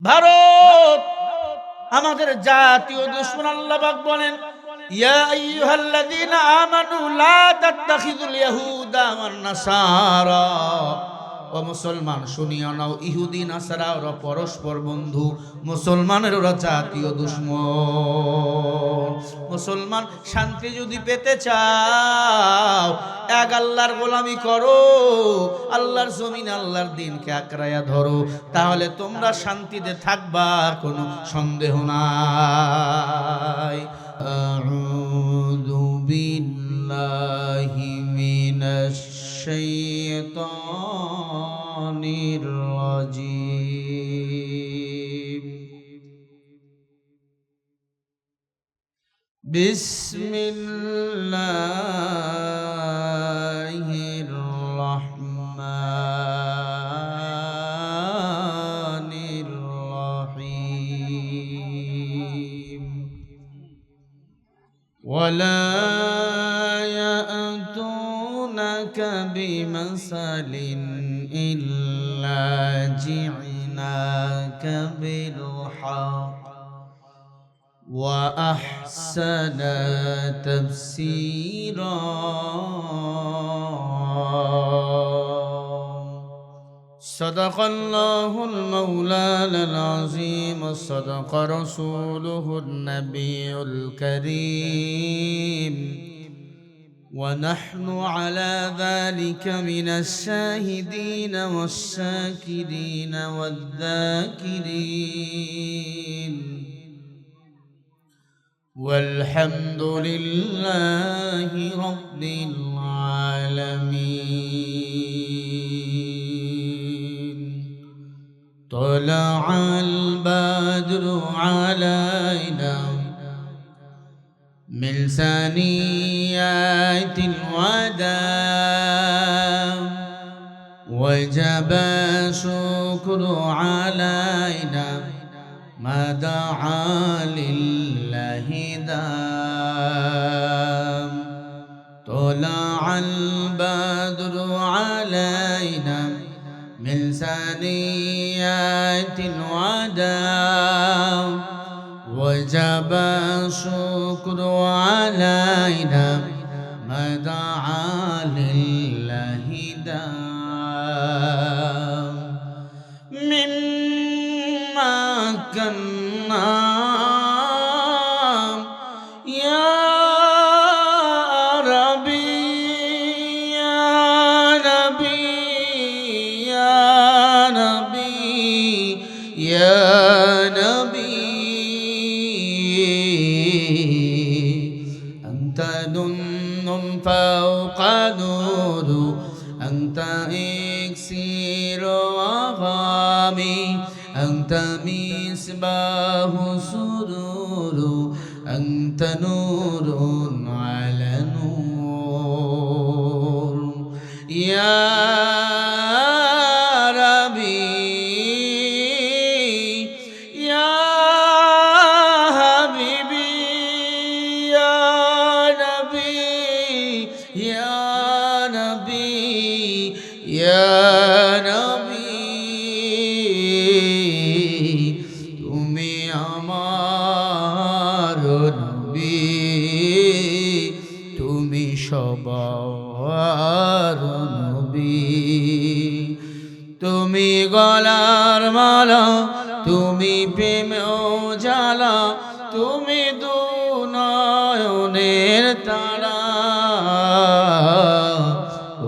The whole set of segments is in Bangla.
ভারত আমাদের জাতীয় দুশমন। আল্লাহ পাক বলেন, ইয়া আইয়ুহাল্লাযীনা আমানু লা তাত্তাখিযুল ইয়াহুদা ওয়ান নাসারা। ও মুসলমান, শুনিয়া নাও, ইহুদি নাসারা ওরা পরস্পর বন্ধু, মুসলমানের ওরা জাতীয় দুশমন। মুসলমান, শান্তি যদি পেতে চাও, এক আল্লাহর গোলামি করো, আল্লাহর জমিনে আল্লাহর দিনকে আঁকড়াইয়া ধরো, তাহলে তোমরা শান্তিতে থাকবা, কোনো সন্দেহ নাই। আউযু বিল্লাহি মিনাশ শাইতানির রাজীম। বিসমিল্লাহির রহমানির রহিম। ওয়ালা ইয়াতুনাকা বিমাসালিন ইল্লা জি'নাকা বিল হক ওয়া আহসানা তাফসীরা। সাদাকাল্লাহুল মাওলানাল আযীম ওয়া সাদাকা রাসূলুহুন নাবিয়্যুল কারীম ওয়া নাহনু আলা যালিকা মিনাশ শাহিদিনা ওয়াশ শাকিরিনা ওয়ায যাকিরিন। والحمد لله رب العالمين. طلع البدر علينا من ثنيات الوداع وجب الشكر علينا ما دعا لله دام. طلع البدر علينا من ثنيات الوداع وجب الشكر علينا ما دعا لله دام. مما كنا يا ربي يا نبي يا نبي يا نبي. أنت دن فوق نور، أنت إكسير وغامي، أنت مصباح سرور، أنت نور على نور. يا ربي يا حبيبي يا نبي يا نبي يا نبي. তুমি আমার নবী, তুমি সবার নবী। তুমি গলার মালা, তুমি প্রেমেও জ্বালা, তুমি দু নয়নের তারা।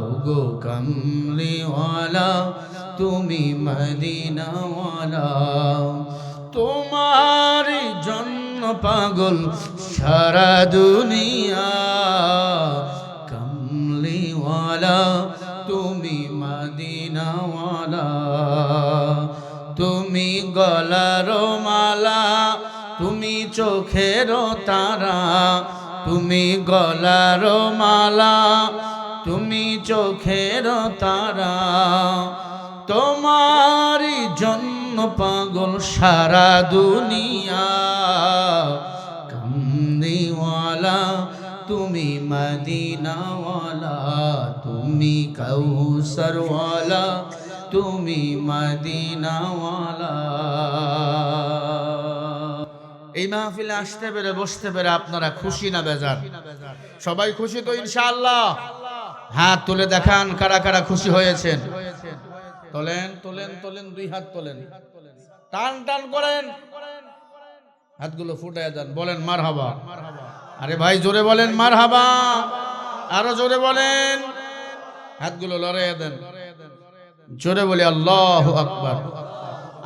ওগো কামলিওয়ালা, তুমি মদিনাওয়ালা, তোমার জন্য পাগল সারা দুনিয়া। কামলিওয়ালা, তুমি মদিনাওয়ালা, তুমি গলার মালা, তুমি চোখের তারা, তুমি গলার মালা, তুমি চোখের তারা। তোমার জন্য পাগল সারা দুনিয়া। কামলিওয়ালা, তুমি মদিনাওয়ালা, তুমি কাউসারওয়ালা, তুমি মদিনাওয়ালা। এই মাহফিলে আসতে পেরে বসতে পেরে আপনারা খুশি না বেজার? সবাই খুশি তো ইনশাআল্লাহ? হাত তুলে দেখান কারা কারা খুশি হয়েছেন। তোলেন তোলেন তোলেন, দুই হাত তোলেন, টান টান করেন, হাতগুলো ফুটায় দেন, বলেন মারহাবা। আরে ভাই জোরে বলেন মারহাবা, আরো জোরে বলেন, হাতগুলো লড়াইয়া দেন, জোরে বলি আল্লাহু আকবার,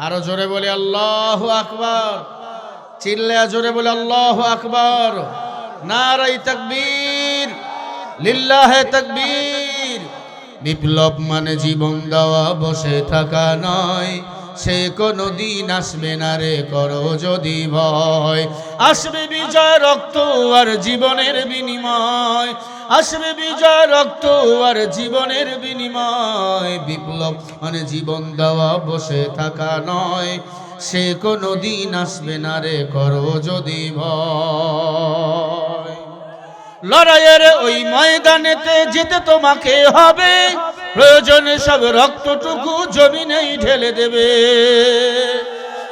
আরো জোরে বলি আল্লাহু আকবার, চিল্লা জোরে বলি আল্লাহু আকবার। নারায়ে তাকবীর, লিল্লাহে তাকবীর। বিপ্লব মানে জীবন দেওয়া, বসে থাকা নয়, সে কোনো দিন আসবে না রে করো যদি ভয়। আসবে বিজয় রক্ত আর জীবনের বিনিময়, আসবে বিজয় রক্ত আর জীবনের বিনিময়। বিপ্লব মানে জীবন দেওয়া, বসে থাকা নয়, সে কোনো দিন আসবে না রে করো যদি ভয়। লড়াইয়ের ওই ময়দানেতে যেতে তোমাকে হবে, প্রয়োজনে সব রক্তটুকু জমিনেই ঢেলে দেবে।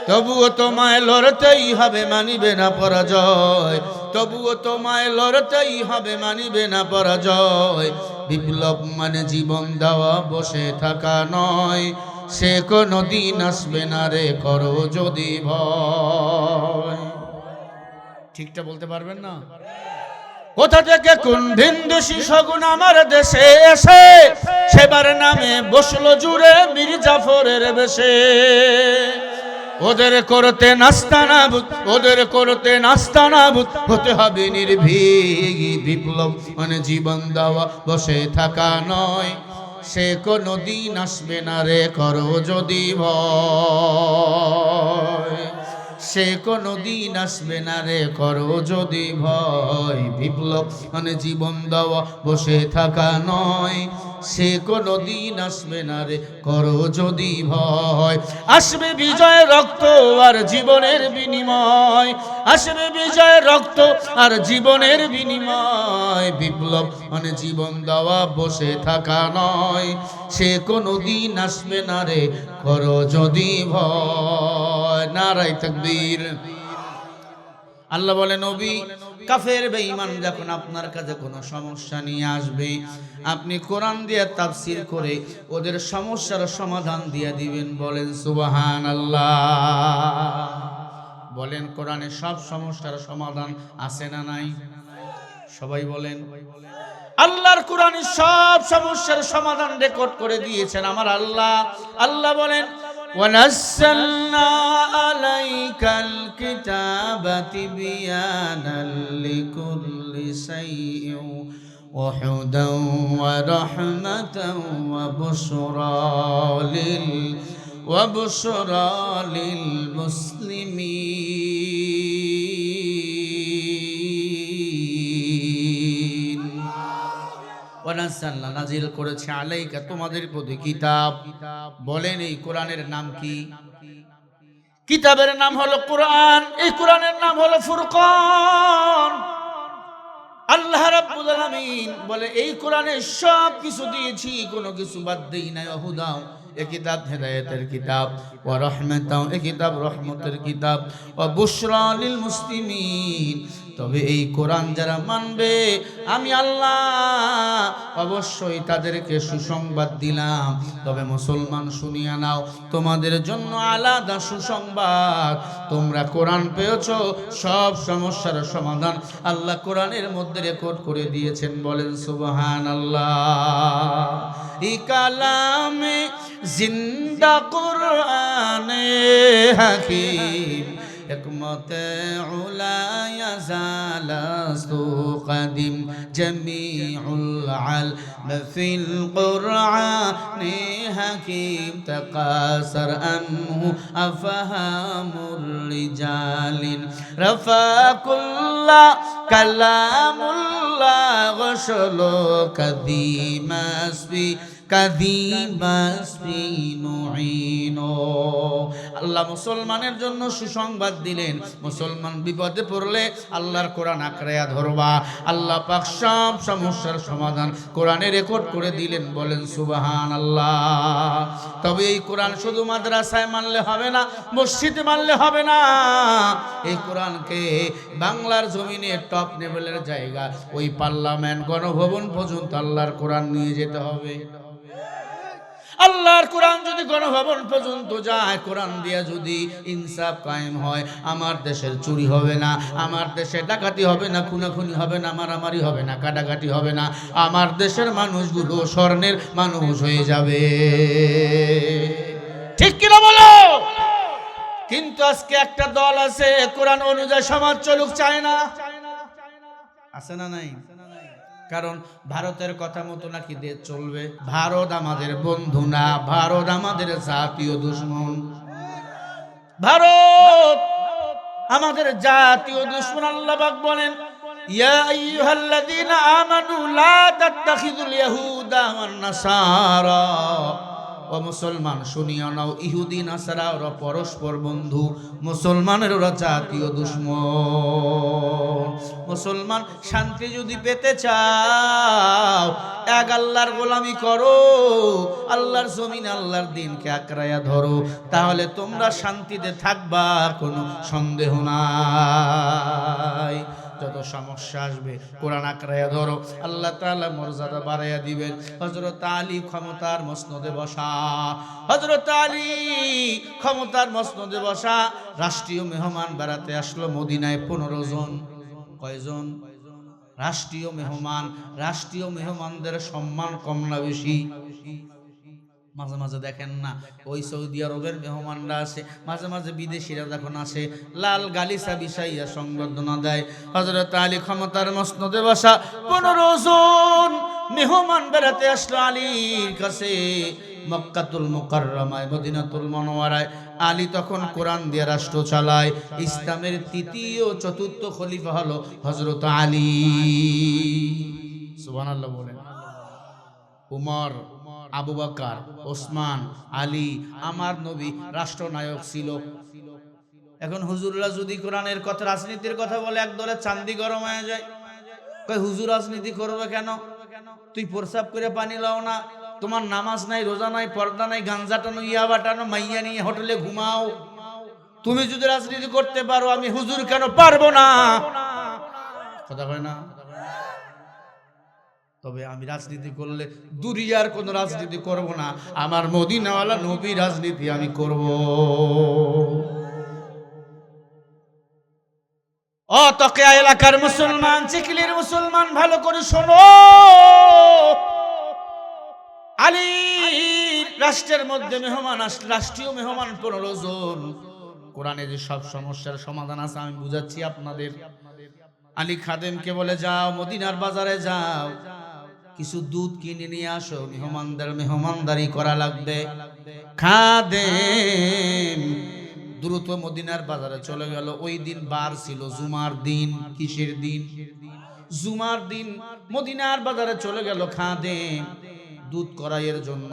তবুও তোমায় লড়তেই হবে, মানিবে না পরাজয়, তবুও তোমায় লড়তেই হবে, মানিবে না পরাজয়। বিপ্লব মানে জীবন দেওয়া, বসে থাকা নয়, সে কোনো দিন আসবে না রে করো যদি ভয়। ঠিকটা বলতে পারবেন না? কোথা থেকে কোন ভিনদেশি শগুন আমার দেশে এসে সেবার নামে বসলো জুড়ে মীর জাফরের বেশে। ওদের করতে নাস্তানাবুদ, ওদের করতে নাস্তানাবুদ হতে হবে নির্ভীক। বিপ্লব মানে জীবন দেওয়া, বসে থাকা নয়, সে কোনো দিন আসবে না রে করো যদি ভয়, সে কোনো দিন আসবে না রে করো যদি ভয়। বিপ্লব মানে জীবন দেওয়া, বসে থাকা নয়, সে কোনো দিন আসবে না রে করো যদি ভয়। আসবে বিজয় রক্ত আর জীবনের বিনিময়, আসবে বিজয় রক্ত আর জীবনের বিনিময়। বিপ্লব মানে জীবন দেওয়া, বসে থাকা নয়, সে কোনো দিন আসবে না রে করো যদি ভয়। নারায়ে তাকবীর। আল্লাহ বলে নবী, কাফের বেঈমান যখন আপনার কাছে কোনো সমস্যা নিয়ে আসবে, আপনি কোরআন দিয়ে তাফসীর করে ওদের সমস্যার সমাধান দিয়ে দিবেন। বলেন সুবহানাল্লাহ। বলেন কোরআনে সব সমস্যার সমাধান আছে না নাই? সবাই বলেন। আল্লাহর কোরআনে সব সমস্যার সমাধান রেকর্ড করে দিয়েছেন আমার আল্লাহ। আল্লাহ বলেন وَنَزَّلْنَا عَلَيْكَ الْكِتَابَ تِبْيَانًا لِكُلِّ شَيْءٍ وَهُدًى وَرَحْمَةً وَبُشْرَى لِلْمُسْلِمِينَ। ওয়ানাজ্জালনা নাজিল করেছে আলাইকা তোমাদের প্রতি কিতাব। বলেন এই কোরআনের নাম কি? কিতাবের নাম হলো কোরআন, এই কোরআনের নাম হলো ফুরকান। আল্লাহ রাব্বুল আলামিন বলে এই কোরআনে সব কিছু দিয়েছি, কোনো কিছু বাদ দেই নাই। হুদাও এ কিতাব হেদায়েতের কিতাব, ওয়া রাহমাতাও এ কিতাব রহমতের কিতাব, ওয়া বুশরা লিল মুসলিমিন। তবে এই কোরআন যারা মানবে আমি আল্লাহ অবশ্যই তাদেরকে সুসংবাদ দিলাম। তবে মুসলমান শুনিয়া নাও, তোমাদের জন্য আলাদা সুসংবাদ। তোমরা কোরআন পেয়েছো, সব সমস্যার সমাধান আল্লাহ কোরআনের মধ্যে রেকর্ড করে দিয়েছেন। বলেন সুবহানাল্লাহ। এই কালামে জিন্দা কোরআনে হাকিম, হিকমতে উলা ইয়াজালাস্তু কাদিম, জামিউল আলম ফিল কুরআনি হাকিম, তাকাসার আনহু আফহামুর রিজালিন, রাফাকুল্লাহ কালামুল্লাহ গসলো কাদিমাসবি আল্লাহ মুসলমানের জন্য সুসংবাদ দিলেন, মুসলমান বিপদে পড়লে আল্লাহর কোরআন আঁকড়াইয়া ধরবা, আল্লাহ পাক সব সমস্যার সমাধান কোরআনে রেকর্ড করে দিলেন। বলেন সুবহানাল্লাহ। তবে এই কোরআন শুধু মাদ্রাসায় মানলে হবে না, মসজিদে মানলে হবে না, এই কোরআনকে বাংলার জমিনে টপ লেভেলের জায়গা, ওই পার্লামেন্ট গণভবন পর্যন্ত আল্লাহর কোরআন নিয়ে যেতে হবে। আল্লাহর কোরআন যদি গণভবন পর্যন্ত যায়, কোরআন দিয়া যদি ইনসাফ কায়েম হয়, আমার দেশের চুরি হবে না, আমার দেশে ডাকাতি হবে না, খুনাখুনি হবে না, মারামারি হবে না, কাটাকাটি হবে না, আমার দেশের মানুষগুলো স্বর্ণের মানুষ হয়ে যাবে। ঠিক কিনা বলো? কিন্তু আজকে একটা দল আছে কোরআন অনুযায়ী সমাজ চলুক চায় না, আছে না নাই? কারণ ভারতের কথা মতো নাকি দেশ চলবে। ভারত আমাদের বন্ধু না, ভারত আমাদের জাতীয় দুশমন। ভারত আমাদের জাতীয় দুশমন। আল্লাহ পাক বলেন, ইয়া আইয়ুহাল্লাযীনা আমানু লা তাত্তাখিযুল ইয়াহুদা ওয়ান নাসারা। ও মুসলমান শুনিয়া নাও, ইহুদি নাসারা ওরা পরস্পর বন্ধু, মুসলমানের ওরা জাতীয় দুশমন। মুসলমান শান্তি যদি পেতে চাও, এক আল্লাহর গোলামি করো, আল্লাহর জমিন আল্লাহর দিনকে আঁকড়াইয়া ধরো, তাহলে তোমরা শান্তিতে থাকবা, কোনো সন্দেহ নাই। যত সমস্যা আসবে কোরআন আঁকড়াইয়া ধরো, আল্লাহ তাআলা মর্যাদা বাড়াইয়া দিবেন। হযরত আলী ক্ষমতার মসনদে বসা, হযরত আলী ক্ষমতার মসনদে বসা, রাষ্ট্রীয় মেহমান বেড়াতে আসলো মদিনায় 15 জন। কয়জন? রাষ্ট্রীয় মেহমান। রাষ্ট্রীয় মেহমানদের সম্মান কম না বেশি? মাঝে মাঝে দেখেন না ওই সৌদি আরবের মেহমানরা আসে, মাঝে মাঝে বিদেশিরা যখন আসে লাল গালিসা বিছাইয়া সংবর্ধনা দেয়। হযরত আলী ক্ষমতার মসনদে বসা 15 জন মেহমান বেড়াতে আসলো আলীর কাছে মক্কাতুল মুকাররমায়, মদিনাতুল মুনাওয়ারায়। আলী তখন কোরআন দিয়ে রাষ্ট্র চালায়। ইসলামের তৃতীয় চতুর্থ খলিফা হলো হযরত আলী। সুবহানাল্লাহ বলেন। উমর, আবু বকর, ওসমান, আলী, আমার নবী রাষ্ট্রনায়ক ছিল। এখন হুজুররা যদি কোরআনের কথা, রাজনীতির কথা বলে, একদলে চান্দি গরম হয়ে যায়। কই হুজুর রাজনীতি করবে কেন? তুই প্রসাব করে পানি লাও না, তোমার নামাজ নাই, রোজা নাই, পর্দা নাই, গাঞ্জা টানো, ইয়াবা টানো, মাইয়া নিয়ে হোটেলে ঘুমাও, তুমি যদি রাজনীতি করতে পারো, আমি হুজুর কেন পারবো না? কথা হয় না? তবে আমি রাজনীতি করলে দুনিয়ার কোন রাজনীতি করব না, আমার মদিনাওয়ালা নবী রাজনীতি আমি করব। ও তকিয়া এলাকার মুসলমান, চিকলির মুসলমান, ভালো করে শোনো। আলী রাষ্ট্রের মধ্যে মেহমান আসলে, রাষ্ট্রীয় মেহমান 15 জন। কোরআনে যে সব সমস্যার সমাধান আছে আমি বুঝাচ্ছি আপনাদের। আলী খাদেমকে বলে, যাও মদিনার বাজারে যাও, কিছু দুধ কিনে নিয়ে আসো, মেহমানদের মেহমানদারি করা লাগবে। খাদেম দ্রুত মদিনার বাজারে চলে গেল। ওই দিন বার ছিল, জুমার দিন। কিসের দিন? জুমার দিন। মদিনার বাজারে চলে গেল খাদেম দুধ করাইয়ের জন্য।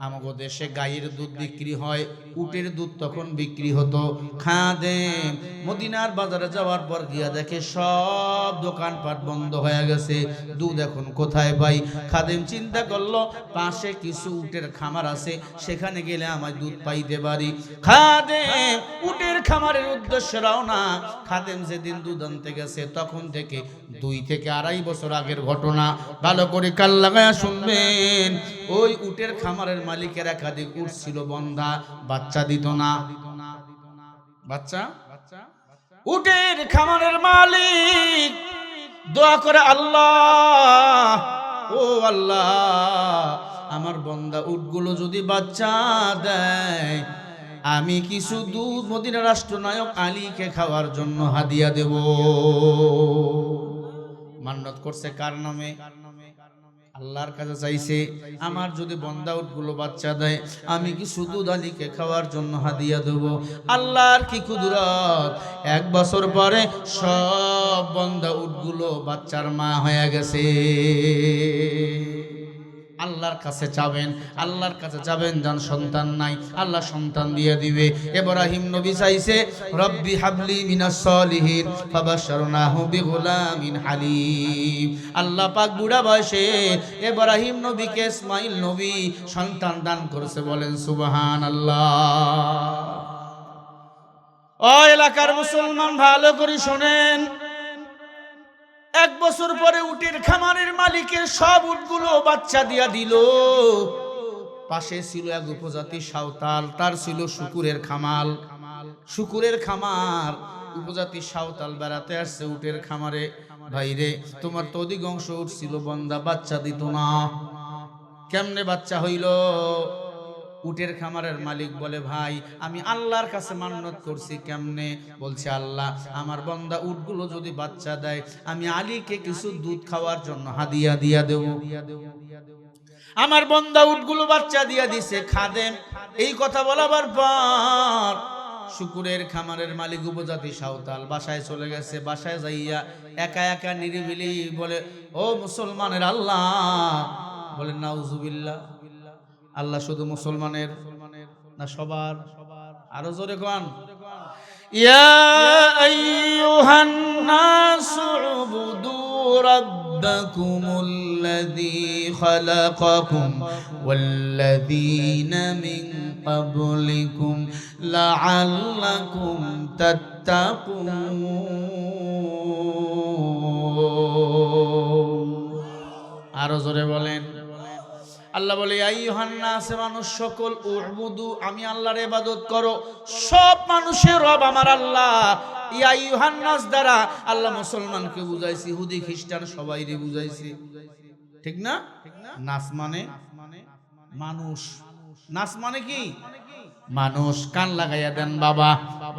আমাদের দেশে গায়ের দুধ বিক্রি হয়, উটের দুধ তখন বিক্রি হতো। খাদেম মদিনার বাজারে যাওয়ার পর গিয়া দেখে সব দোকানপাট বন্ধ হয়ে গেছে, দুধ এখন কোথায় পাই? খাদেম চিন্তা করলো পাশে কিছু উটের খামার আছে, সেখানে গেলে আমার দুধ পাইতে পারি। খাদেম উটের খামারের উদ্দেশ্যে রওনা। খাদেম যেদিন দুধ আনতে গেছে তখন থেকে 2 থেকে 2.5 বছর আগের ঘটনা, ভালো করে কান লাগায়া শুনবেন। ওই উটের খামারের মালিকের একাধিক উট ছিল বন্ধা, বাচ্চা দিত না। বাচ্চা উটের খামারের মালিক দোয়া করে, আল্লাহ, ও আল্লাহ, আমার বন্ধা উটগুলো যদি বাচ্চা দেয়, আমি কিছু দুধ মদিনা রাষ্ট্রনায়ক আলীকে খাওয়ার জন্য হাদিয়া দেব। মান্নত করছে কার নামে? আল্লাহর কাছে চাইছে, আমার যদি বন্দা উটগুলো বাচ্চা দেয়, আমি কি শুধু আলীকে খাওয়ার জন্য হাদিয়া দেব। আল্লাহর কি কুদরত! 1 বছর পরে সব বন্দা উটগুলো বাচ্চার মা হয়ে গেছে। আল্লাহর কাছে চাবেন, আল্লাহর কাছে চাবেন। যান সন্তান নাই, আল্লাহ সন্তান দিয়ে দিবে। ইব্রাহিম নবী চাইছে রব্বি হাবলি মিনাস সলিহিন ফাবাশশারনাহু বিগুলামিন হালিম। আল্লাহ পাক বুড়া বয়সে ইব্রাহিম নবীকে ইসমাঈল নবী সন্তান দান করেছে, বলেন সুবহানাল্লাহ। ও এলাকার মুসলমান ভালো করে শোনেন, 1 বছর পরে উটের খামারের মালিকের সব উটগুলো বাচ্চা দিয়া দিল। পাশে ছিল এক উপজাতি সাঁওতাল, তার ছিল শুকুরের খামাল, শুকুরের খামার। উপজাতি সাঁওতাল বেড়াতে আসছে উটের খামারে। ভাইরে, তোমার তো অধিকাংশ উট ছিল বন্দা, বাচ্চা দিত না, কেমনে বাচ্চা হইল? উটের খামারের মালিক বলে, ভাই আমি আল্লাহর কাছে মান্নত করছি। কেমনে? বলছে, আল্লাহ আমার বন্দা উটগুলো যদি বাচ্চা দেয়, আমি আলীকে কিছু দুধ খাওয়ার জন্য হাদিয়া দিয়া দেব। আমার বন্দা উটগুলো বাচ্চা দিয়া দিছে। খাদেম এই কথা বলাবার পর শুকুরের খামারের মালিক উপজাতি সাঁওতাল বাসায় চলে গেছে। বাসায় যাইয়া একা একা নিরিবিলি বলে, ও মুসলমানের আল্লাহ। বলে, নাউজুবিল্লাহ। আল্লাহ শুধু মুসলমানের না, সবার? আরো জোরে কোন। ইয়া আইয়ুহান নাসু উবুদু রাব্বাকুমুল্লাযী খালাকাকুম ওয়াল্লাযীনা মিন ক্বাবলিকুম লাআল্লাকুম তাত্তাকুন। আরো জোরে বলেন। আল্লাহ বলে, আইয়ুহান নাস, মানুষ সকল, উবুদু, আমি আল্লাহর ইবাদত করো। সব মানুষের রব আমার আল্লাহ। ইয়া আইয়ুহান নাস দ্বারা আল্লাহ মুসলমানকে বুঝাইছে, ইহুদি খ্রিস্টান সবাইরে বুঝাইছে, ঠিক না? নাস মানে মানুষ, নাস মানে কি? মানুষ। কান লাগাইয়া দেন বাবা,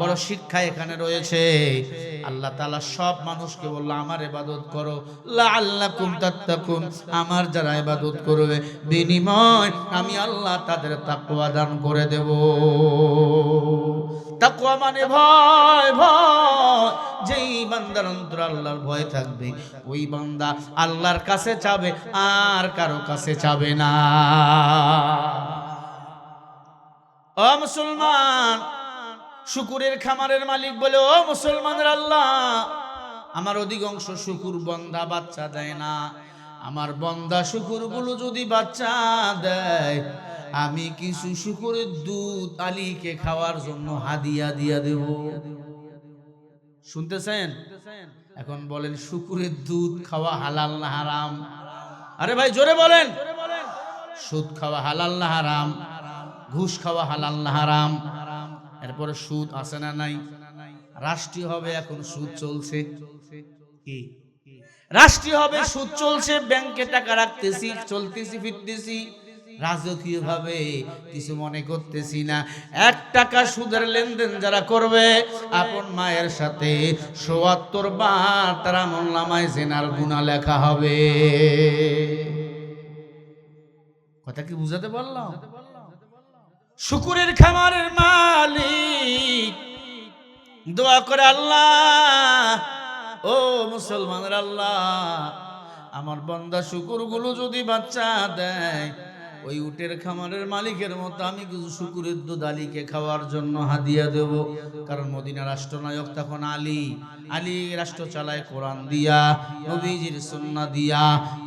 বড় শিক্ষা এখানে রয়েছে। আল্লাহ তাআলা সব মানুষকে বলল, আমার ইবাদত করো, লাআল্লাকুম তাত্তাকুন, আমার যারা ইবাদত করবে বিনিময় আমি আল্লাহ তাদের তাকওয়া দান করে দেব। তাকওয়া মানে ভয়। ভয়, যেই বান্দার অন্তরে আল্লাহর ভয় থাকবে, ওই বান্দা আল্লাহর কাছে চাবে, আর কারো কাছে চাবে না। ও মুসলমান, শুকুরের খামারের মালিক বলে, ও মুসলমানের আল্লাহ, আমার অধিকাংশ শুকুর বন্দা বাচ্চা দেয় না। আমার বন্দা শুকুরগুলো যদি বাচ্চা দেয়, আমি কিছু শুকুরের দুধ আলীকে খাওয়ার জন্য হাদিয়া দিয়া দেব। শুনতেছেন? এখন বলেন, শুকুরের দুধ খাওয়া হালাল না হারাম? আরে ভাই জোরে বলেন। সুদ খাওয়া হালাল না হারাম? ঘুষ খাওয়া হালাল না হারাম? এরপরে সুদ আছে না নাই? রাষ্ট্রীয় হবে, এখন সুদ চলছে। কি রাষ্ট্রীয় হবে, সুদ চলছে। ব্যাংকে টাকা রাখতেছি, চলতেছি, ফিরতেছি, রাজকীয় ভাবে কিছু মনে করতেছি না। 1 টাকা সুদের লেনদেন যারা করবে, আপন মায়ের সাথে ৭৪ বার তার আমলনামায় জিনার গুনাহ লেখা হবে। কথা কি বুঝাতে পারলাম? শুকুরের খামারের মালিক দোয়া করে, আল্লাহ, ও মুসলমানের আল্লাহ, আমার বান্দা শুকুরগুলো যদি বাচ্চা দেয়, ওই উটের খামারের মালিকের মতো আমি কিছু শুকুরের দুধ আলীকে খাওয়ার জন্য হাদিয়া দেব। কারণ মদিনা রাষ্ট্রনায়ক তখন আলী। আলী রাষ্ট্র চালায় কোরআন দিয়া, নবীজির সুন্নাহ দিয়া।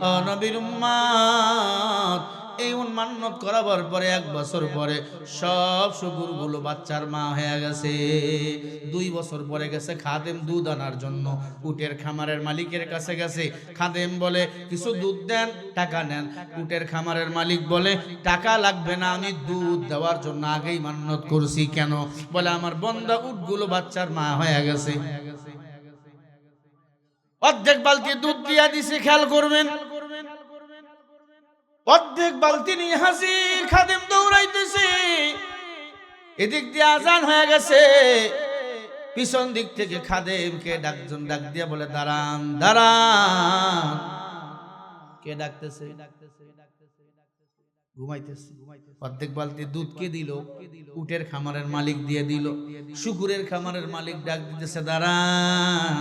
ও নবীর উম্মত, এই মান্যত করাবার পরে 1 বছর পরে সব শুকুরগুলো বাচ্চার মা হয়ে গেছে। 2 বছর পরে গেছে খাদেম দুধ আনার জন্য, উটের খামারের মালিকের কাছে গেছে। খাদেম বলে, কিছু দুধ দেন, টাকা নেন। উটের খামারের মালিক বলে, টাকা লাগবে না, আমি দুধ দেওয়ার জন্য আগেই মান্যত করছি। কেন? বলে, আমার বন্দা উটগুলো বাচ্চার মা হয়ে গেছে। অর্ধেক বালতি দুধ দিয়া দিছে, খেয়াল করবেন। অর্ধেক বালতি নিয়ে হাজির, খাদেম দৌড়াইতেছে। এদিক দিয়ে আজান হয়ে গেছে, পিছন দিক থেকে খাদেমকে ডাক দিয়া বলে, দাঁড়ান দাঁড়ান। কে ডাকতেছে? ঘুমাইতেছে। অর্ধেক বালতি দুধ কে দিল? উটের খামারের মালিক দিয়ে দিল। শুকুরের খামারের মালিক ডাক দিতেছে, দাঁড়ান,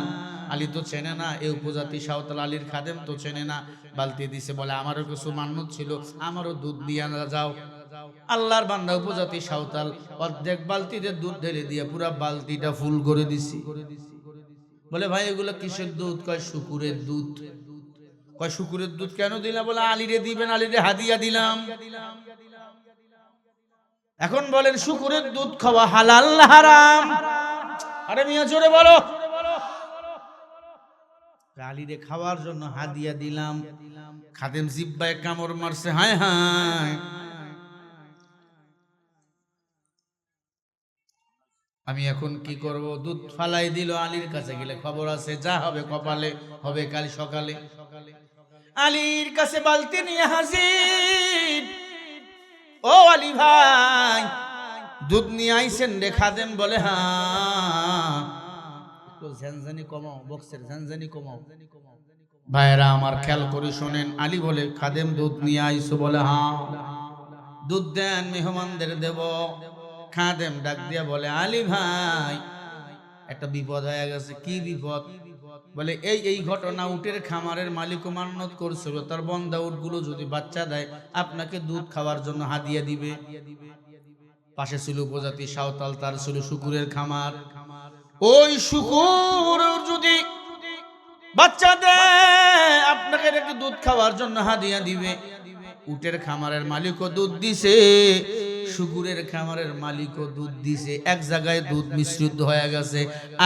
আলী তো চেনে না, এই উপজাতি সাঁওতাল আলীর খাদেম তো চেনে না। বালতি দিছে, বলে আমারও কিছু মান্যত ছিল, আমারও দুধ দিয়ে না যাও। আল্লাহর বান্দা উপজাতি সাঁওতাল অর্ধেক বালতিতে দুধ ঢেলে দিয়ে পুরা বালতিটা ফুল করে দিছি। বলে ভাই এগুলো কিসের দুধ? কয় শুকুরের দুধ। কয় শুকুরের দুধ কেন দিলাম? বলে আলীরে দিবেন, আলীরে হাদিয়া দিলাম। এখন বলেন শুকুরের দুধ খাওয়া হালাল না হারাম? আরে মিয়া জোরে বলো। আলীরে খাওয়ার জন্য হাদিয়া দিলাম, খাদেম জিব্বায় কামড় মারছে, হায় হায় আমি এখন কি করব? দুধ ফালাই দিল। আলীর কাছে গেলে খবর আছে, যা হবে কপালে হবে কাল সকালে। আলীর কাছে বালতি নিয়ে হাজির। ও আলী ভাই, দুধ নিয়ে আইছেন রে? খাদেম বলে হ্যাঁ। ঝানঝানি কমাও, বক্সের ঝানঝানি কমাও। ভাইরা আমার খেয়াল করে শোনেন। আলী বলে খাদেম দুধ নিয়ে আইছো? বলে হ্যাঁ। দুধ দেন, মেহমানদের দেব। খাদেম ডাক দিয়া বলে আলী ভাই, একটা বিপদ হয়ে গেছে। কি বিপদ? বলে এই ঘটনা, উটের খামারের মালিক মান্যত করছিল তার বন্ধা উটগুলো যদি বাচ্চা দেয় আপনাকে দুধ খাওয়ার জন্য হাদিয়া দিবে। পাশে ছিল উপজাতি সাঁওতাল, তার ছিল শুকুরের খামার। ওই শুকুর যদি বাচ্চা দেয় আপনাকে একটু দুধ খাওয়ার জন্য হাদিয়া দিবে। উটের খামারের মালিকও দুধ দিছে, শুকুরের খামারের মালিকও দুধ দিছে, এক জায়গায় দুধ মিশ্রিত হয়ে গেছে।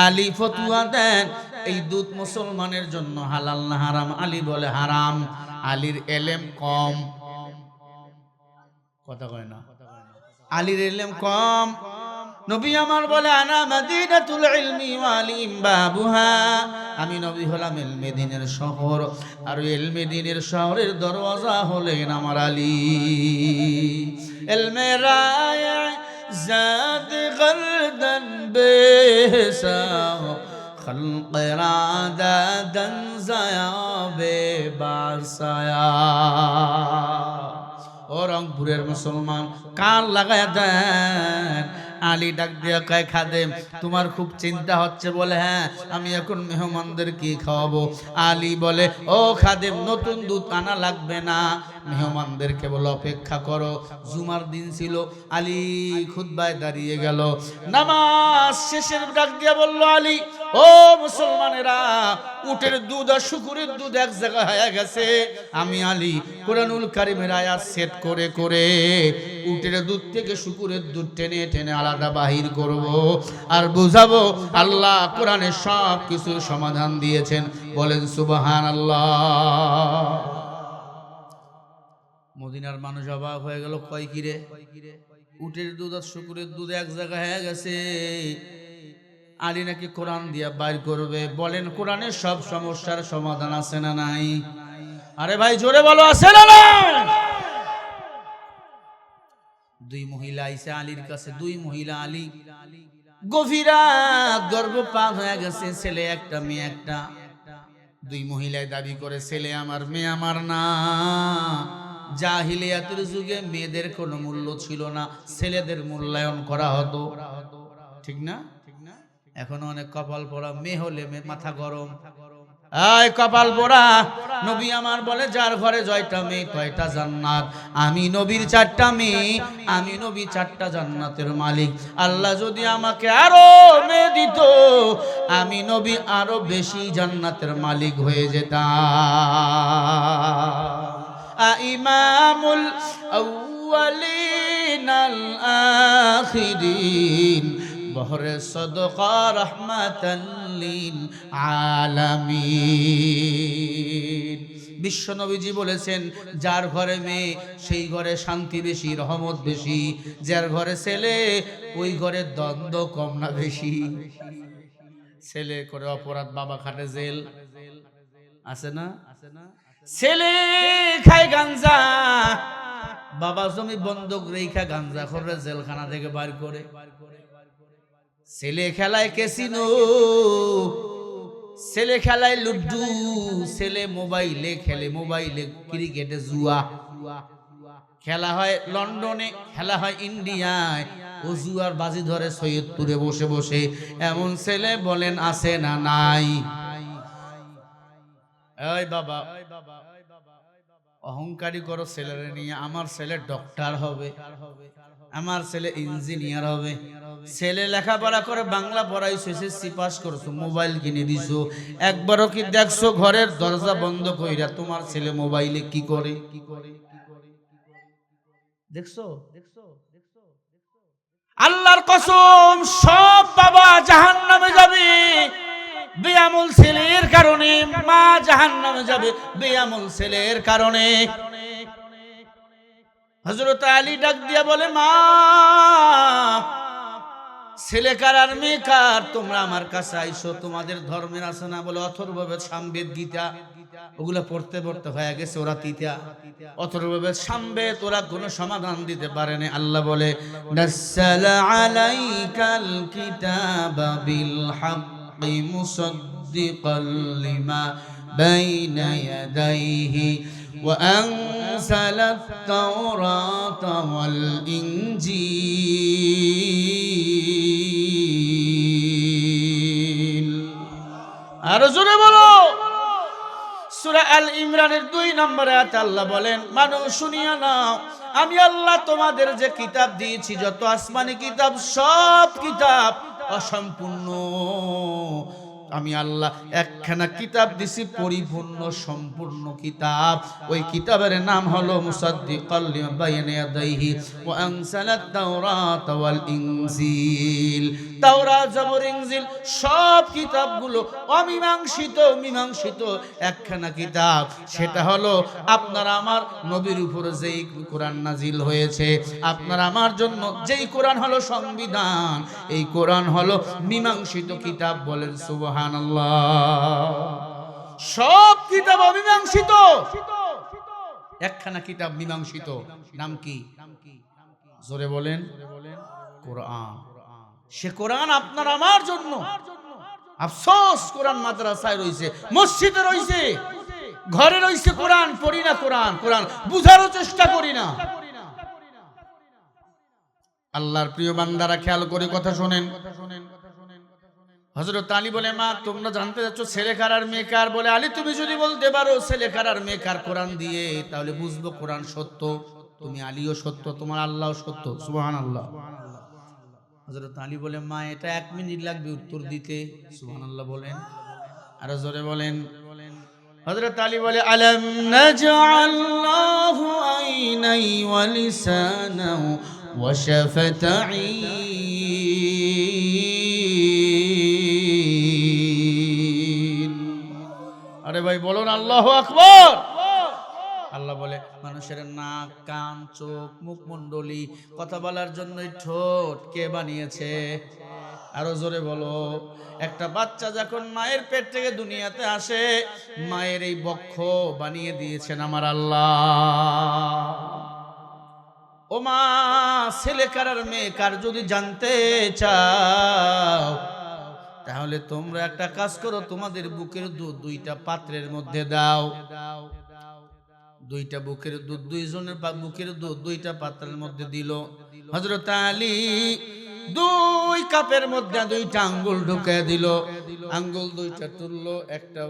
আলী ফতুয়া দেন এই দুধ মুসলমানের জন্য হালাল না হারাম? আলী বলে হারাম। আলীর এলেম কম, কথা কয় না, আলীর এলেম কম। নবী আমার বলে আনা মাদিনাতুল ইলমি ওয়াল ইমবাবুহা, আমি নবী হলাম ইলমে দ্বীনের শহর, আর ইলমে দ্বীনের শহরের দরওয়াজা হলেন আমার আলী। ইলমে রায় জাদ গরদন বেসা খলক রাদাদন জায়া বেবাসায়া। ও রংপুরের মুসলমান, কান লাগায়া দেন। আলী ডাক দিয়া কয় খাদেম তোমার খুব চিন্তা হচ্ছে? বলে হ্যাঁ, আমি এখন মেহমানদের কি খাওয়াবো? আলী বলে ও খাদেম, নতুন দুধ আনা লাগবে না, মেহমানদেরকে বলে অপেক্ষা করো। জুমার দিন ছিল, আলী খুতবায় দাঁড়িয়ে গেল। নামাজ শেষের ডাক দিয়া বলল আলী, ও মুসলমানেরা, উটের দুধ আর শুকুরের দুধ এক জায়গায় হয়ে গেছে। আমি আলী কোরআনুল কারিমের আয়াত সেট করে করে উটের দুধ থেকে শুকুরের দুধ টেনে টেনে আলাদা বাহির করব আর বুঝাবো আল্লাহ কোরআনে সব কিছুর সমাধান দিয়েছেন। বলেন সুবহানাল্লাহ। মদিনার মানুষ অবাক হয়ে গেল, কয় কিরে, উটের দুধ আর শুকুরের দুধ এক জায়গায় হয়ে গেছে, আলী নাকি কোরআন দিয়া বাইর করবে। বলেন কোরআনের সব সমস্যার সমাধান আছে না নাই? আরে ভাই জোরে বলো, আছে না নাই? দুই মহিলা আইসে আলীর কাছে, দুই মহিলা। আলী গভীরা গর্ভপাত হয়ে গেছে, ছেলে একটা মেয়ে একটা। দুই মহিলায় দাবি করে ছেলে আমার মেয়ে আমার না। জাহিলিয়াতের যুগে মেয়েদের কোনো মূল্য ছিল না, ছেলেদের মূল্যায়ন করা হতো, ঠিক না? এখন অনেক কপাল পোড়া, মেয়ে হলে মাথা গরম। আয় কপাল পোড়া। নবী আমার বলে যার ঘরে জয়টা মেয়ে কয়টা জান্নাত। আমি নবীর চারটা মেয়ে, আমি নবী চারটা জান্নাতের মালিক। আল্লাহ যদি আমাকে আরো মেয়ে দিত, আমি নবী আরো বেশি জান্নাতের মালিক হয়ে যেতাম। ইমামুল আউয়ালিন আল আখিরিন বহরে সদকা রহমাতাল লিল আলামিন। বিশ্ব নবীজি বলেছেন যার ঘরে মেয়ে সেই ঘরে শান্তি বেশি, রহমত বেশি। যার ঘরে ছেলে ওই ঘরে দ্বন্দ্ব কম না বেশি? ছেলে করে অপরাধ, বাবা খাটে জেল, আছে না? ছেলে খায় গাঞ্জা, বাবা জমি বন্ধক রেখা গাঞ্জা করে জেলখানা থেকে বার করে। ছেলে খেলায় ক্যাসিনো, ছেলে খেলায় লুডু, ছেলে মোবাইলে খেলে, মোবাইলে ক্রিকেটে জুয়া খেলা হয়, লন্ডনে খেলা হয়, ইন্ডিয়ায় ও জুয়ার বাজি ধরে সৈয়দপুরে বসে বসে। এমন ছেলে বলেন আছে না নাই? এই বাবা, অহংকারী করো ছেলেরে নিয়ে, আমার ছেলে ডক্টর হবে, আমার ছেলে ইঞ্জিনিয়ার হবে। ছেলে লেখাপড়া করে বাংলা পড়াইছো, এসএসসি পাস করছো, মোবাইল কিনে দিছো, একবারও কি দেখছো ঘরের দরজা বন্ধ কইরা তোমার ছেলে মোবাইলে কি করে? দেখছো? আল্লাহর কসম, সব বাবা জাহান্নামে যাবে বেয়ামল ছেলের কারণে, মা জাহান্নামে যাবে বেয়ামল ছেলের কারণে। হযরত আলী ডাক দিয়া বলে, মা, ছেলে কার আর মেয়ে কার? তোমরা আমার কাছে আইসো, তোমাদের ধর্মের আছে না বলে অথর্ববেদ, সামবেদ, গীতা, ওগুলা পড়তে পড়তে হয়ে গেছে ওরা তিতা। অথর্ববেদ, সামবেদ ওরা কোনো সমাধান দিতে পারে না। আল্লাহ বলে, নাযালা আলাইকাল কিতাবা বিল হাক্কি মুসাদ্দিকাল লিমা বাইনা ইয়াদাইহি ওয়া আনজালাত তাওরাতা ওয়াল ইনজিল। আর জোরে বলো। সূরা আল ইমরানের 2 নম্বর আয়াতে আল্লাহ বলেন, মানুষ শুনিয়া নাও, আমি আল্লাহ তোমাদের যে কিতাব দিয়েছি, যত আসমানি কিতাব, সব কিতাব অসম্পূর্ণ। আমি আল্লাহ একখানা কিতাব দিছি পরিপূর্ণ সম্পূর্ণ কিতাব। ওই কিতাবের নাম হলো মুসাদ্দিকাল লিমা বাইনা ইয়াদাইহি ওয়া আনজালাত তাওরাতা ওয়াল ইনজিল। তাওরাত, জবর, ইনজিল সব কিতাবগুলো অমীমাংসিত, মীমাংসিত একখানা কিতাব। সেটা হলো আপনার আমার নবীর উপরে যেই কোরআন নাজিল হয়েছে, আপনার আমার জন্য যেই কোরআন হলো সংবিধান, এই কোরআন হলো মীমাংসিত কিতাব। বলেন সুবহানাল্লাহ। সব কিতাব অমীমাংসিত, একখানা কিতাব মীমাংসিত। নাম কি? জোরে বলেন, কোরআন। সে কোরআন আপনার আমার জন্য। আফসোস, কোরআন মাদ্রাসায় রইছে, মসজিদে রইছে, ঘরে রইছে, কোরআন পড়ি না, কোরআন কোরআন বুঝারও চেষ্টা করি না। আল্লাহর প্রিয় বান্দারা, খেয়াল করে কথা শোনেন। হযরত আলী বলে, মা, তোমরা জানতে যাচ্ছ ছেলে কার আর মেয়ে কার? বলে, আলী, তুমি যদি বলতে পারো ছেলে কার আর মেয়ে কার কোরআন দিয়ে, তাহলে বুঝবো কোরআন সত্য, তুমি আলীও সত্য, তোমার আল্লাহও সত্য। সুবহানাল্লাহ। হযরত আলী বলে, মা, এটা 1 মিনিট লাগবে উত্তর দিতে। সুবহানাল্লাহ বলেন, আর জোরে বলেন। হযরত আলী বলে, আলাম নাজআল্লাহু আইনাই ওয়া লিসানাহু ওয়া শাফাতাইন। আরে ভাই বলুন আল্লাহু আকবার। আল্লাহ বলে, মানুষের নাক, কান, চোখ, মুখমণ্ডলী, কথা বলার জন্যই ঠোঁট কে বানিয়েছে? আরো জোরে বলো। একটা বাচ্চা যখন মায়ের পেট থেকে দুনিয়াতে আসে, মায়ের এই বক্ষ বানিয়ে দিয়েছেন আমার আল্লাহ। ও মা, ছেলে কার আর মেয়ে কার যদি জানতে চাও, তাহলে তোমরা একটা কাজ করো, তোমাদের বুকের দুধ 2টা পাত্রের মধ্যে দাও। 2টা বুকের দুধ, 2 জনের বুকের দুধ 2টা পাত্রের মধ্যে দিল। হযরত আলী 2 কাপের মধ্যে 2টা আঙ্গুল ঢুকে দিল। আঙ্গুল 2টা তুললো, একটা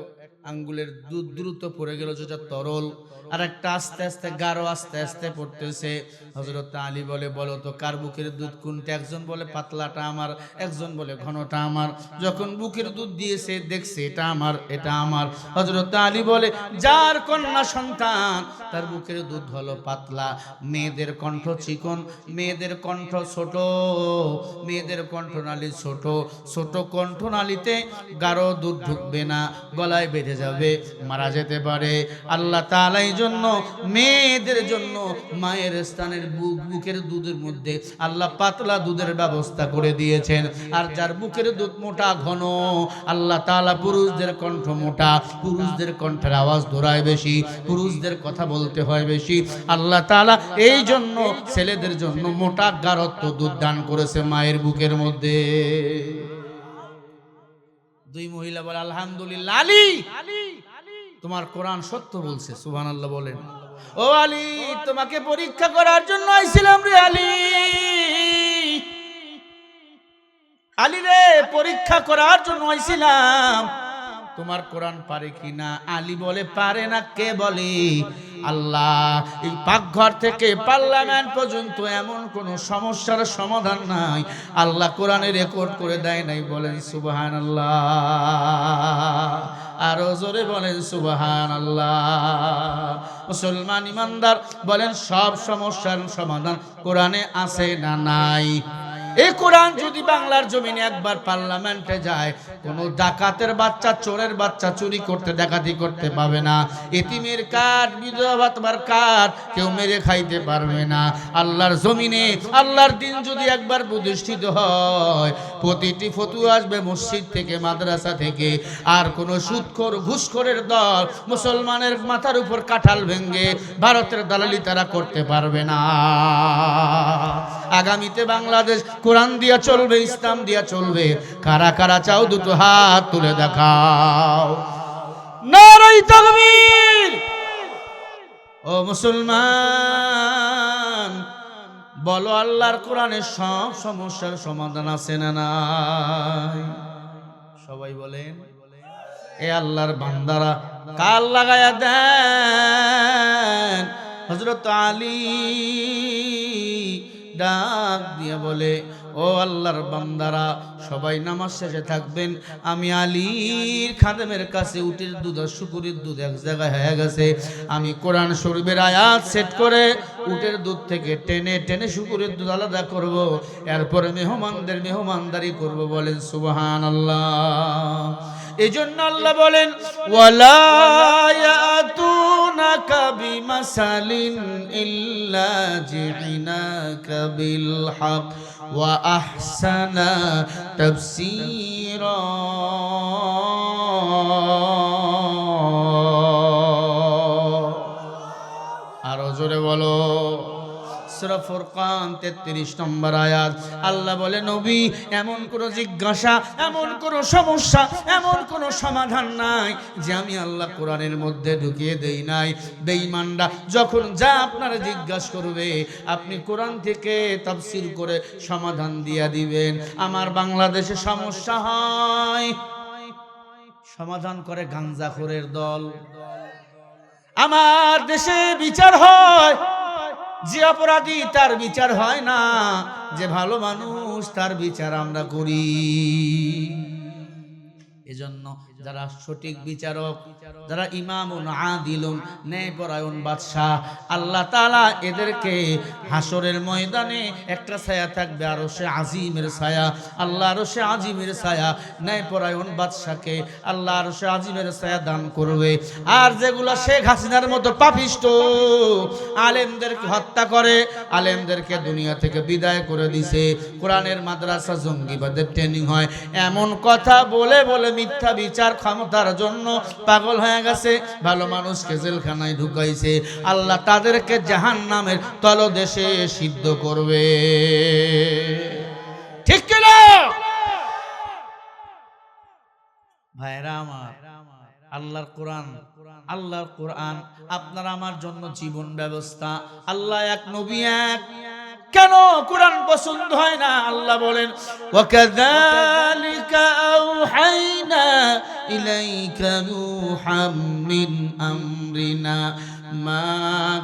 আঙ্গুলের দুধ দ্রুত পড়ে গেল, যেটা তরল, আর একটা আস্তে আস্তে গাঢ়, আস্তে আস্তে পড়তেছে। হযরত আলী বলে, বলো তো কার বুকের দুধ কোনটা? একজন বলে পাতলাটা আমার, একজন বলে ঘনটা আমার। যখন বুকের দুধ দিয়েছে, দেখছে এটা আমার, এটা আমার। হযরত আলী বলে, যার কন্যা সন্তান, তার বুকের দুধ হলো পাতলা। মেয়েদের কণ্ঠ চিকন, মেয়েদের কণ্ঠ ছোট, মেয়েদের কণ্ঠনালী ছোট। ছোট কণ্ঠনালীতে গাঢ় দুধ ঢুকবে না, গলায় বেঁধে যাবে, মারা যেতে পারে। আল্লাহ তাআলা এই জন্য মেয়েদের জন্য মায়ের স্থানের বুকের দুধের মধ্যে আল্লাহ পাতলা দুধের ব্যবস্থা করে দিয়েছেন। আর যার বুকের দুধ মোটা, ঘন, আল্লাহ তাআলা পুরুষদের কণ্ঠ মোটা, পুরুষদের কণ্ঠের আওয়াজ দোরায় বেশি, পুরুষদের কথা বলতে হয় বেশি। আল্লাহ তাআলা এই জন্য ছেলেদের জন্য মোটা গাঢ়ত্ব দুধ দান করেছে মায়ের বুকের মধ্যে। 2 মহিলা বলে, আলহামদুলিল্লাহ, আলী, তোমার কোরআন সত্য বলছে। সুবহানাল্লাহ বলেন। ও আলী, তোমাকে পরীক্ষা করার জন্য আইছিলাম রে আলী। আলী রে, পরীক্ষা করার জন্য আইছিলাম, তোমার কোরআন পারে কিনা? আলী বলে পারে না। কে বলে? আল্লাহ। এই পাকঘর থেকে পার্লামেন্ট পর্যন্ত এমন কোন সমস্যার সমাধান নাই আল্লাহ কোরআনে রেকর্ড করে দেয় নাই। বলেন সুবহানাল্লাহ। আরো জোরে বলেন সুবহানাল্লাহ। মুসলমান ইমানদার বলেন, সব সমস্যার সমাধান কোরআনে আছে না নাই? এই কোরআন যদি বাংলার জমিনে একবার পার্লামেন্টে যায়, কোন ডাকাতের বাচ্চা, চোরের বাচ্চা চুরি করতে, ডাকাতি করতে পাবে না। এতিমের কাঠ, বিধবা ভাতার কাঠ কেউ মেরে খাইতে পারবে না। আল্লাহর জমিনে আল্লাহর দিন যদি একবার প্রতিষ্ঠিত হয়, প্রতিটি ফতুয়া আসবে মসজিদ থেকে, মাদ্রাসা থেকে। আর কোন সুদখোর, ঘুষখোরের দল মুসলমানের মাথার উপর কাঁঠাল ভেঙ্গে ভারতের দালালি তারা করতে পারবে না। আগামীতে বাংলাদেশ কোরআন দিয়া চলবে, ইসলাম দিয়া চলবে। কারা কারা চাও দুটো হাত তুলে দেখাও। নারায়ে তাকবীর। ও মুসলমান, বলো আল্লাহর কোরআনে সব সমস্যার সমাধান আছে না নাই? সবাই বলেন। এ আল্লাহর বান্দারা কাল লাগায়া দেন। হযরত আলী ডাক দিয়ে বলে, ও আল্লাহর বান্দারা, সবাই নামাজ শেষে থাকবেন। আমি আলীর খাদেমের কাছে উটের দুধ আর শুকরের দুধ এক জায়গায় হয়ে গেছে। আমি কোরআন শরীফের আয়াত সেট করে উটের দুধ থেকে টেনে টেনে শুকরের দুধ আলাদা করব। এরপরে মেহমানদের মেহমানদারি করব। বলেন সুবহানাল্লাহ। এই জন্য আল্লাহ বলেন, ওয়ালা ইয়াতুনাকা বিমাসালিন ইল্লা জিনাকা বিল হক ওয়া আহসানা তাফসীরা। আরো জোরে বলো। সূরা ফুরকান 33 নম্বর আয়াত। আল্লাহ বলে, নবী, এমন কোন জিজ্ঞাসা, এমন কোন সমস্যা, এমন কোন সমাধান নাই যে আমি আল্লাহ কোরআনের মধ্যে ঢুকিয়ে দেই নাই। বেঈমানরা যখন যা আপনারা জিজ্ঞাসা করবে, আপনি কোরআন থেকে তাফসীর করে সমাধান দিয়া দিবেন। আমার বাংলাদেশে সমস্যা হয়, সমাধান করে গাঞ্জাখোরের দল। আমার দেশে বিচার হয়, যে অপরাধী তার বিচার হয় না, যে ভালো মানুষ তার বিচার আমরা করি। এজন্য যারা সঠিক বিচারক, যারা ইমামুন আদিলুন, ন্যায়পরায়ণ বাদশাহ, আল্লাহ তাআলা এদেরকে হাসরের ময়দানে একটা ছায়া থাকবে, আরশে আজিমের ছায়া। আল্লাহ আরশে আজিমের ছায়া ন্যায়পরায়ণ বাদশাকে আল্লাহ আরশে আজিমের ছায়া দান করবে। আর যেগুলা শেখ হাসিনার মতো পাপিষ্ট, আলেমদেরকে হত্যা করে, আলেমদেরকে দুনিয়া থেকে বিদায় করে দিছে, কোরআনের মাদ্রাসা জঙ্গিবাদের ট্রেনিং হয়, এমন কথা বলে বলে মিথ্যা বিচার ক্ষমতার জন্য পাগল হয়ে গেছে, ভালো মানুষকে জেলখানায় ঢুকাইছে। আল্লাহ তাদেরকে জাহান্নামের তলদেশে সিদ্ধ করবে। ঠিক কিনা ভাইরা আমার? আল্লাহর কোরআন আপনার আমার জন্য জীবন ব্যবস্থা। আল্লাহ এক, নবী এক। কেন কোরআন পছন্দ হয় না? আল্লাহ বলেন, ওয়াকাযালিকা আওহাইনা ইলাইকা রূহাম মিন আমরিনা মা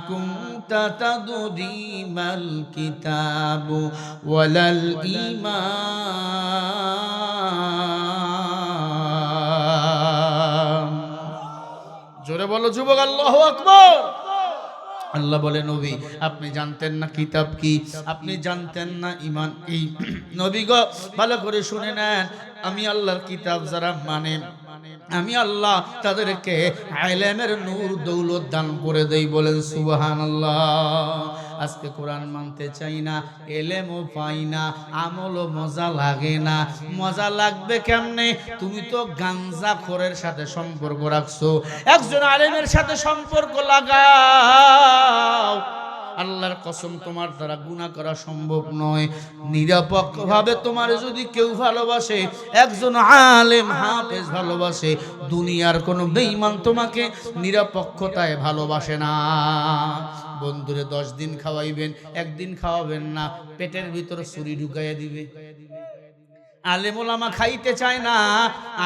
কুনতা তাদরি মাল কিতাবু ওয়ালাল ঈমান। জোরে বলো যুবক, আল্লাহু আকবার। আল্লাহ বলে, নবী, আপনি জানতেন না কিতাব কি? আপনি জানতেন না ঈমান কি? নবী গো, ভালো করে শুনে নেন, আমি আল্লাহর কিতাব যারা মানে, আমি আল্লাহ তাদেরকে ইলমের নূর দৌলত দান করে দেই। বলেন সুবহানাল্লাহ। আজকে কোরআন মানতে চাই না, এলেমও পাই না, আমলও মজা লাগে না। মজা লাগবে কেমনে? তুমি তো গাঞ্জাখোরের সাথে সম্পর্ক রাখছো। একজন আলেমের সাথে সম্পর্ক লাগাও, আল্লাহর কসম তোমার দ্বারা গুনাহ করা সম্ভব নয়। নিরপেক্ষভাবে তোমার যদি কেউ ভালোবাসে, একজন আলেম হাফেজ ভালোবাসে, দুনিয়ার কোনো বেঈমান তোমাকে নিরপেক্ষতায় ভালোবাসে না। বন্ধুরে 10 দিন খাওয়াইবেন, একদিন খাওয়াবেন না, পেটের ভিতর ছুরি ঢুকাইয়া দিবে। আলেম ওলামা খাইতে চায় না,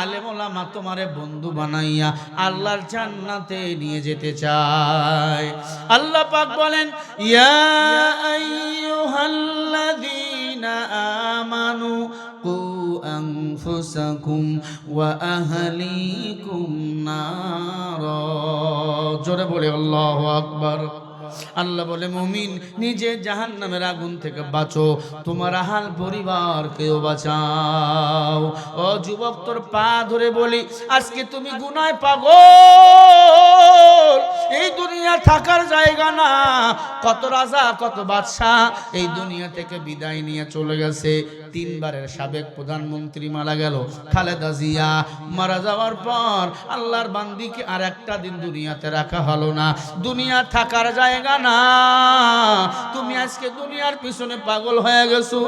আলেম ওলামা তোমারে বন্ধু বানাইয়া আল্লাহর জান্নাতে নিয়ে যেতে চায়। আল্লাহ পাক বলেন, ইয়া আইয়ুহাল্লাযীনা আমানু কু আনফুসাকুম ওয়া আহলিকুম নারা। জোরে বলে আল্লাহু আকবার। আল্লাহ বলে, মুমিন নিজে জাহান্নামের আগুন থেকে বাঁচো, তোমার আহাল পরিবারকেও বাঁচাও। ও যুবক, তোর পা ধরে বলি, আজকে তুমি গুনায় পাগল। এই দুনিয়া থাকার জায়গা না। কত রাজা, কত বাদশাহ এই দুনিয়া থেকে বিদায় নিয়ে চলে গেছে। 3 বারের সাবেক প্রধানমন্ত্রী মারা গেল, খালেদা জিয়া। মারা যাওয়ার পর আল্লাহর বান্দিকে আর একটা দিন দুনিয়াতে রাখা হলো না। দুনিয়া থাকার জায়গা না। তুমি আজকে দুনিয়ার পিছনে পাগল হয়ে গেছো।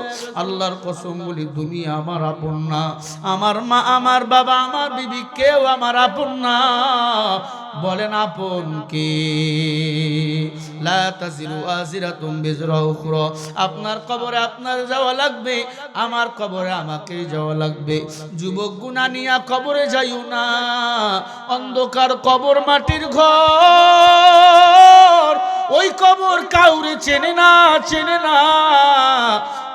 আল্লাহর কসম বলি, দুনিয়া আমার আপন না। আমার মা, আমার বাবা, আমার বিবি কেউ আমার আপন না। বলেন আপন কে? লা তাজিরু আজিরাতুম বিজরা উখরা। আপনার কবরে আপনার যাওয়া লাগবে, আমার কবরে আমাকে যাওয়া লাগবে। যুবক, গুনাহ নিয়া কবরে যাইও না। অন্ধকার কবর, মাটির ঘর, ওই কবর কাউরে চেনে না, চেনে না।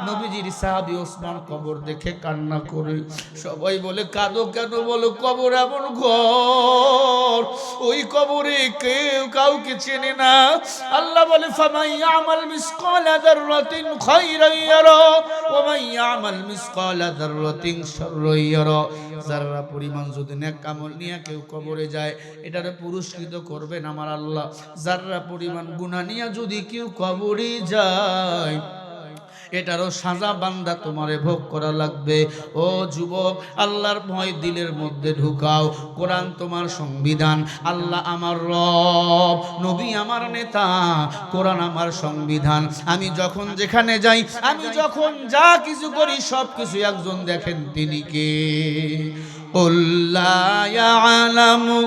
নবীজির সাহাবী ওসমান কবর দেখে কান্না করে। সবাই বলে, কাঁদো কেন? বলো, কবর এমন ঘর, ওই কবরে কেউ কাউকে চেনে না। আল্লাহ বলে, ফামান ইয়ামাল মিসকালা যাররাতিন খায়রান ইয়ারা ওয়া মান ইয়ামাল মিসকালা যাররাতিন শাররান ইয়ারা। যারা পরিমাণ যদি নেক আমল নিয়ে কেউ কবরে যায়, এটারে পুরস্কৃত করবেন আমার আল্লাহ। যারা পরিমাণ গুনাহ নিয়ে যদি কেউ কবরে যায়, এটারও সাজা বান্দা তোমারে ভোগ করা লাগবে। ও যুবক, আল্লাহর ভয় দিলের মধ্যে ঢুকাও। কোরআন তোমার সংবিধান, আল্লাহ আমার রব, নবী আমার নেতা, কোরআন আমার সংবিধান। আমি যখন যেখানে যাই, আমি যখন যা কিছু করি, সব কিছু একজন দেখেন, তিনি কে? লা ইয়ালামু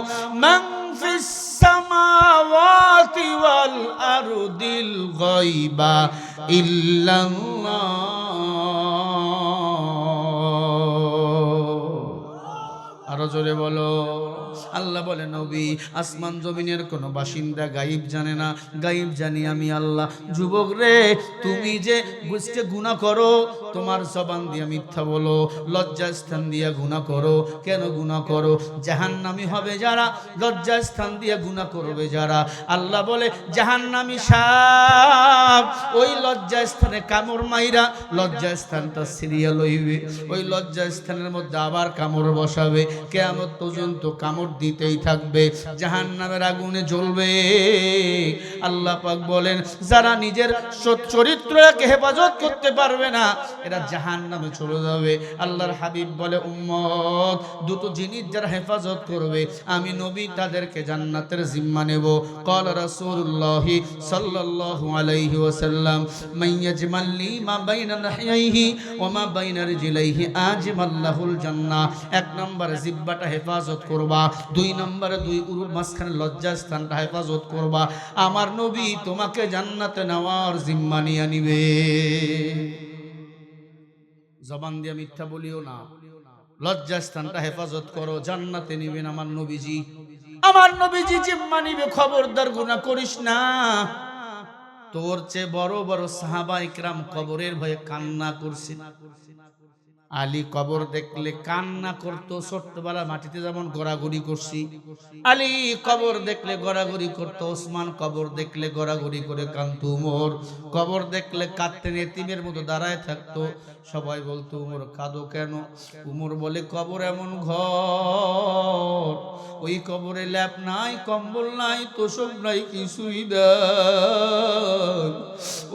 মান ফিস সামাওয়াতি ওয়াল আরদিল গায়বা ইল্লাল্লাহ। আরো জোরে বলো। আল্লাহ বলে, নবী, আসমান জমিনের কোন বাসিন্দা গায়েব জানে না, গায়েব জানি আমি আল্লাহ। যুবক রে, তুমি যে বুঝতে গুনাহ করো, তোমার জবান দিয়ে মিথ্যা বলো, লজ্জা স্থান দিয়ে গুনাহ করো। কেন গুনাহ করো? জাহান্নামী হবে যারা, লজ্জা স্থান দিয়ে গুনাহ করবে যারা। আল্লাহ বলে, জাহান্নামী সাপ ওই লজ্জা স্থানে কামড় মাইরা লজ্জা স্থানটা ছিঁড়িয়া লইবে। ওই লজ্জা স্থানের মধ্যে আবার কামড় বসাবে। কিয়ামত পর্যন্ত কামড় দিতেই থাকবে, জাহান্নামের আগুনে জ্বলবে। আল্লাহ পাক বলেন, যারা নিজের চরিত্রকে হেফাজত করতে পারবে না, এরা জাহান্নামে চলে যাবে। আল্লাহর হাবিব বলে, উম্মত, দুটো জিনিস যারা হেফাজত করবে, আমি নবী তাদেরকে জান্নাতের জিম্মা নেব। قال رسول الله صلى الله عليه وسلم من يجمل لي ما بين لحييه وما بين رجليه اجمل له الجنه। এক নম্বরে জিহ্বাটা হেফাজত করবা, 2 নম্বরে 2 উরুর মাঝখানে লজ্জা স্থানটা হেফাজত করবা। আমার নবী তোমাকে জান্নাতে নেওয়ার জিম্মা নিয়ে নিবে। জবান দিয়ে মিথ্যা বলিও না, লজ্জা স্থানটা হেফাজত করো, জান্নাতে নিবেন আমার নবীজি। আমার নবীজি জিম্মা নিবে। খবরদার গুনাহ করিস না। তোর চেয়ে বড় বড় সাহাবা ইকরাম কবরের ভয়ে কান্না করছেন। আলী কবর দেখলে কান্না করতো, ছোট্টবেলা মাটিতে যেমন গড়াগড়ি করছি, আলী কবর দেখলে গড়াগড়ি করতো। ওসমান কবর দেখলে গড়াগড়ি করে কাঁদতো। উমর কবর দেখলে কাঁদতেন, এতিমের মতো দাঁড়ায় থাকতো। সবাই বলতো, উমর কাঁদো কেন? উমর বলে, কবর এমন ঘর, ওই কবরে ল্যাপ নাই, কম্বল নাই, তোষক নাই, কিছুই নাই।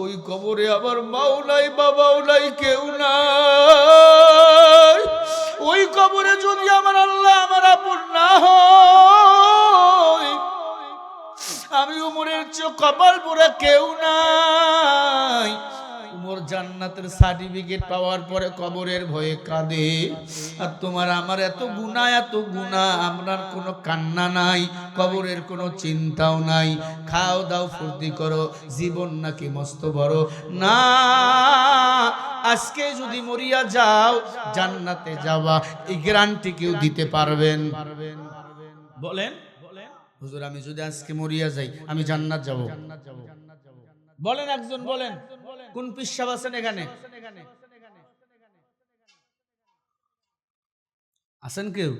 ওই কবরে আবার মাও নাই, বাবাও নাই, কেউ নাই। ওই কবরে যদি আমার আল্লাহ আমার আপন না হয়, আমি উমরের চেয়ে কপাল পোড়া কেউ নাই। উমর জান্নাতের সার্টিফিকেট পাওয়ার পরে কবরের ভয়ে কাঁদে। আর তোমার আমার এত গুনাহ, আপনার কোনো কান্না নাই, কবরের কোনো চিন্তাও নাই, খাও দাও ফুর্তি করো, জীবন নাকি মস্ত বড় না। আজকে যদি মরিয়া যাও জান্নাতে যাওয়া, এই গ্যারান্টি কেউ দিতে পারবেন? বলেন হুজুর, আমি যদি আজকে মরিয়া যাই আমি জান্নাত যাব, বলেন একজন, বলেন কোন পীর সাহেব আছেন এখানে? আছেন কেউ?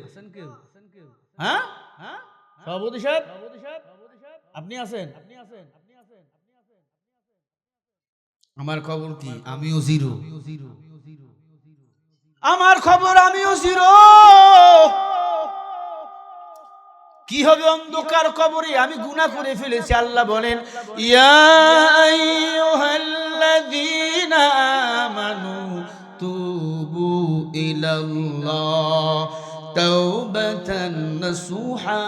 হ্যাঁ, সভাপতি সাহেব আপনি আছেন? আমার খবর কি? আমিও জিরো। আমার খবর আমিও জিরো। কি হবে অন্ধকার কবরে? আমি গুনাহ করে ফেলেছি। আল্লাহ বলেন, ইয়া আইয়ুহাল্লাযীনা আমানু তুবু ইলাল্লাহ তাওবাতান নাসুহা।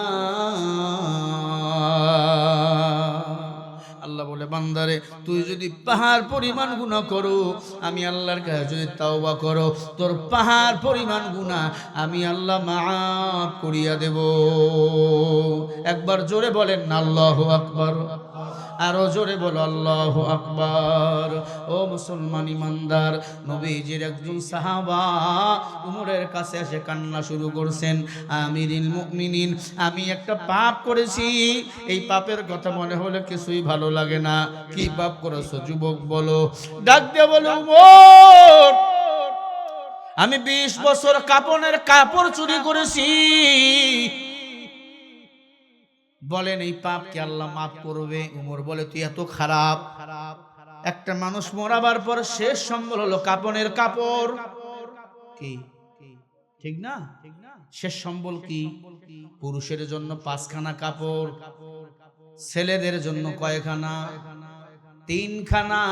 আল্লাহ বলে, বান্দারে তুই যদি পাহাড় পরিমাণ গুনাহ করো, আমি আল্লাহর কাছে যদি তাওবা করো, তোর পাহাড় পরিমাণ গুনাহ আমি আল্লাহ মাফ করিয়া দেব। একবার জোরে বলেন না আল্লাহু আকবার, আরো জোরে বলো আল্লাহু আকবার। ও মুসলমান ইমানদার, নবীজির একজন সাহাবা উমরের কাছে এসে কান্না শুরু করছেন, আমিরুল মুমিনিন, আমি একটা পাপ করেছি, এই পাপের কথা মনে হলে কিছুই ভালো লাগে না। কি পাপ করেছো যুবক বলো? ডাক দিয়ে বলো, উমর, আমি 20 বছর কাপনের কাপড় চুরি করেছি। বলেন এই পাপ কি আল্লাহ মাফ করবে? উমর বলে, তুই এত খারাপ। একটা মানুষ মরাবার পর শেষ সম্বল হলো কাপনের কাপড়, কি ঠিক না? শেষ সম্বল কি? পুরুষের জন্য 5খানা কাপড়, ছেলেদের জন্য কয়খানা? 3খানা।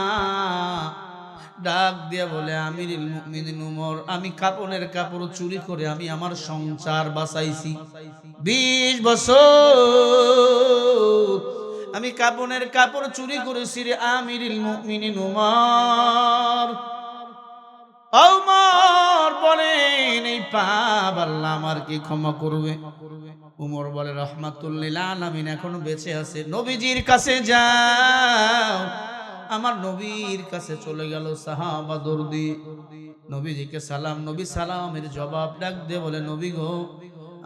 ডাক দিয়ে বলে, আমিরুল মুমিনিন উমর, আমি কাপনের কাপড় চুরি করে আমি আমার সংসার বাঁচাইছি। 20 বছর আমি কাপনের কাপড় চুরি করেছি রে আমিরুল মুমিনিন উমর। উমর বলেন, এই পাপ আল্লাহ আমার কি ক্ষমা করবে? উমর বলে, রাহমাতুল লিল আলামিন এখনো বেঁচে আছে, নবীজির কাছে যাও। আমার নবীর কাছে চলে গেল সাহাবা দৌড়দি, নবীজিকে সালাম, নবী সালামের জবাব। ডাক দিয়ে বলে, নবী গো,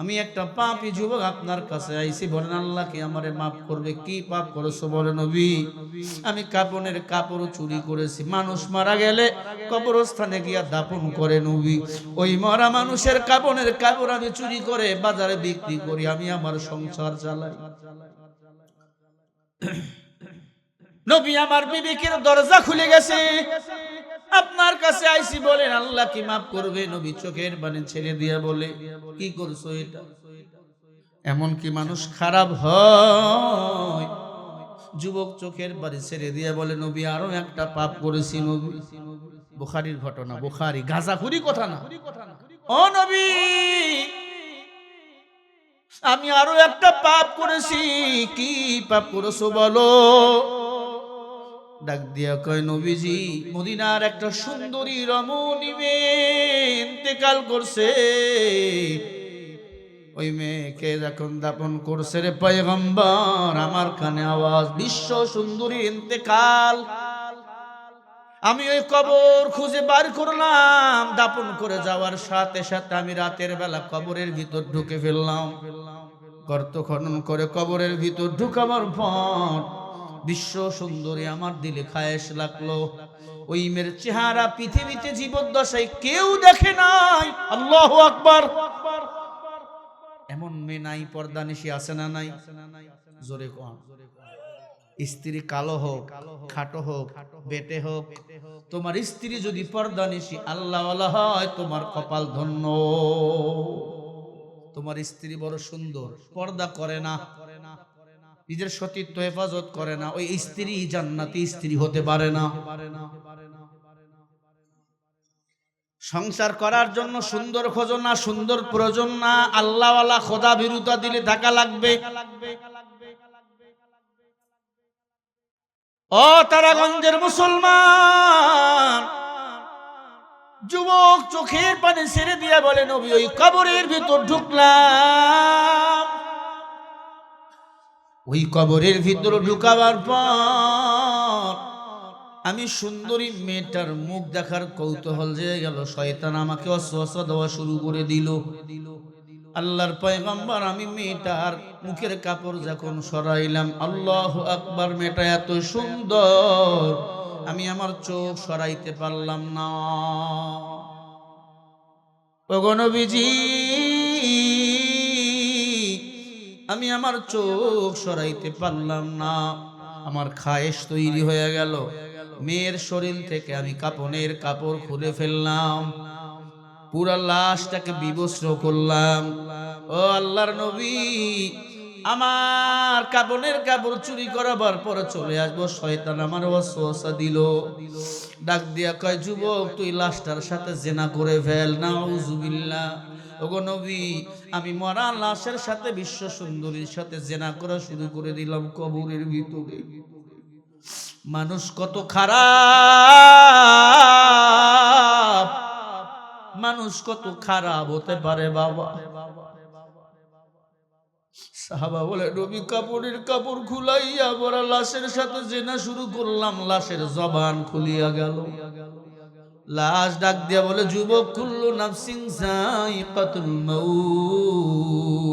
আমি একটা পাপী যুবক আপনার কাছে আইছি, বলেন আল্লাহ কি আমারে মাফ করবে? কি পাপ করেছো? বলে, নবী আমি কাপনের কাপড় চুরি করেছি। মানুষ মারা গেলে কবরস্থানে গিয়া দাফন করে নবী, ওই মরা মানুষের কাপনের কাপড় আমি চুরি করে বাজারে বিক্রি করি, আমি আমার সংসার চালাই। নবী আমার বিবেকের দরজা খুলে গেছে, আপনার কাছে আইছি, বলেন আল্লাহ কি মাফ করবে? নবী চোখের পানি ছেড়ে দিয়া বলে, কি করছো এটা? এমন কি মানুষ খারাপ হয়? যুবক চোখের পানি ছেড়ে দিয়া বলে, নবী আরো একটা পাপ করেছি নবী। বুখারীর ঘটনা, বুখারী, গাঁজাখুরি কথা না। ও নবী, আমি আরো একটা পাপ করেছি। কি পাপ করেছো বলো? ডাক দিয়া কয়, নবীজি মদিনার একটা সুন্দরী রমণী মেয়ে ইন্তেকাল করছে, ওই মেয়েকে যখন দাফন করছে রে পয়গম্বর, আমার কানে আওয়াজ, বিশ্ব সুন্দরী ইন্তেকাল। আমি ওই কবর খুঁজে বার করলাম, দাফন করে যাওয়ার সাথে সাথে আমি রাতের বেলা কবরের ভিতর ঢুকে ফেললাম। গর্ত খনন করে কবরের ভিতর ঢুকাবার পর বিশ্ব সুন্দরী আমার দিলে খায়েশ লাগলো। ওই মেয়ের চেহারা পৃথিবীতে জীবদ্দশায় কেউ দেখে নাই। আল্লাহু আকবার। এমন মেয়ে নাই, পর্দা নিশি আছে না নাই? জোরে কোন। স্ত্রী কালো হোক, খাটো হোক, বেটে হোক, তোমার স্ত্রী যদি পর্দা নিশি আল্লাহওয়ালা হয়, তোমার কপাল ধন্য। তোমার স্ত্রী বড় সুন্দর, পর্দা করে না, নিজের সতীত্ব হেফাজত করে না, ওই স্ত্রী জান্নাতি স্ত্রী হতে পারে না। সংসার করার জন্য সুন্দর খোঁজো না, সুন্দর প্রয়োজন না, আল্লাহওয়ালা খোদা বিরুদ্ধা দিলে থাকা লাগবে। ও তারাগঞ্জের মুসলমান, যুবক চোখের পানি ছেড়ে দিয়ে বলে, নবী ওই কবরের ভিতর ঢুকলাম। ওই কবরের ভিতর ঢুকাবার পর আমি সুন্দরী মেয়েটার মুখ দেখার কৌতূহল জেগে গেল। শয়তান আমাকে ওয়াসওয়াসা দেওয়া শুরু করে দিল। আল্লাহর পয়গম্বর, আমি মেয়েটার মুখের কাপড় যখন সরাইলাম, আল্লাহু আকবার, মেয়েটা এত সুন্দর আমি আমার চোখ সরাইতে পারলাম না। ওগো নবীজি, আমি আমার চোখ সরাইতে পারলাম না। আমার খায়েশ তৈরি হয়ে গেল। মেয়ের শরীর থেকে আমি কাপনের কাপড় খুলে ফেললাম, পুরা লাশটাকে বিবস্ত্র করলাম। ও আল্লাহর নবী, আমার কাপনের কাপড় চুরি করাবার পরে চলে আসবো, শয়তান আমার ওয়াসওয়াসা দিল। ডাক দিয়া কয়, যুবক তুই লাশটার সাথে জিনা করে ফেল। নাউজুবিল্লাহ। ওগো নবী, আমি মরা লাশের সাথে বিশ্ব সুন্দরীর সাথে জিনা করা শুরু করে দিলাম কবরের ভিতরে। মানুষ কত খারাপ, মানুষ কত খারাপ হতে পারে বাবা। সাহাবা বলে, নবী কাপড়ের কাপড় খুলাইয়া বড় লাশের সাথে জিনা শুরু করলাম, লাশের জবান খুলিয়া গেল। লাশ ডাক দিয়া বলে, যুবক, কুল্লু নাফসিন যায়িকাতুল মাউত,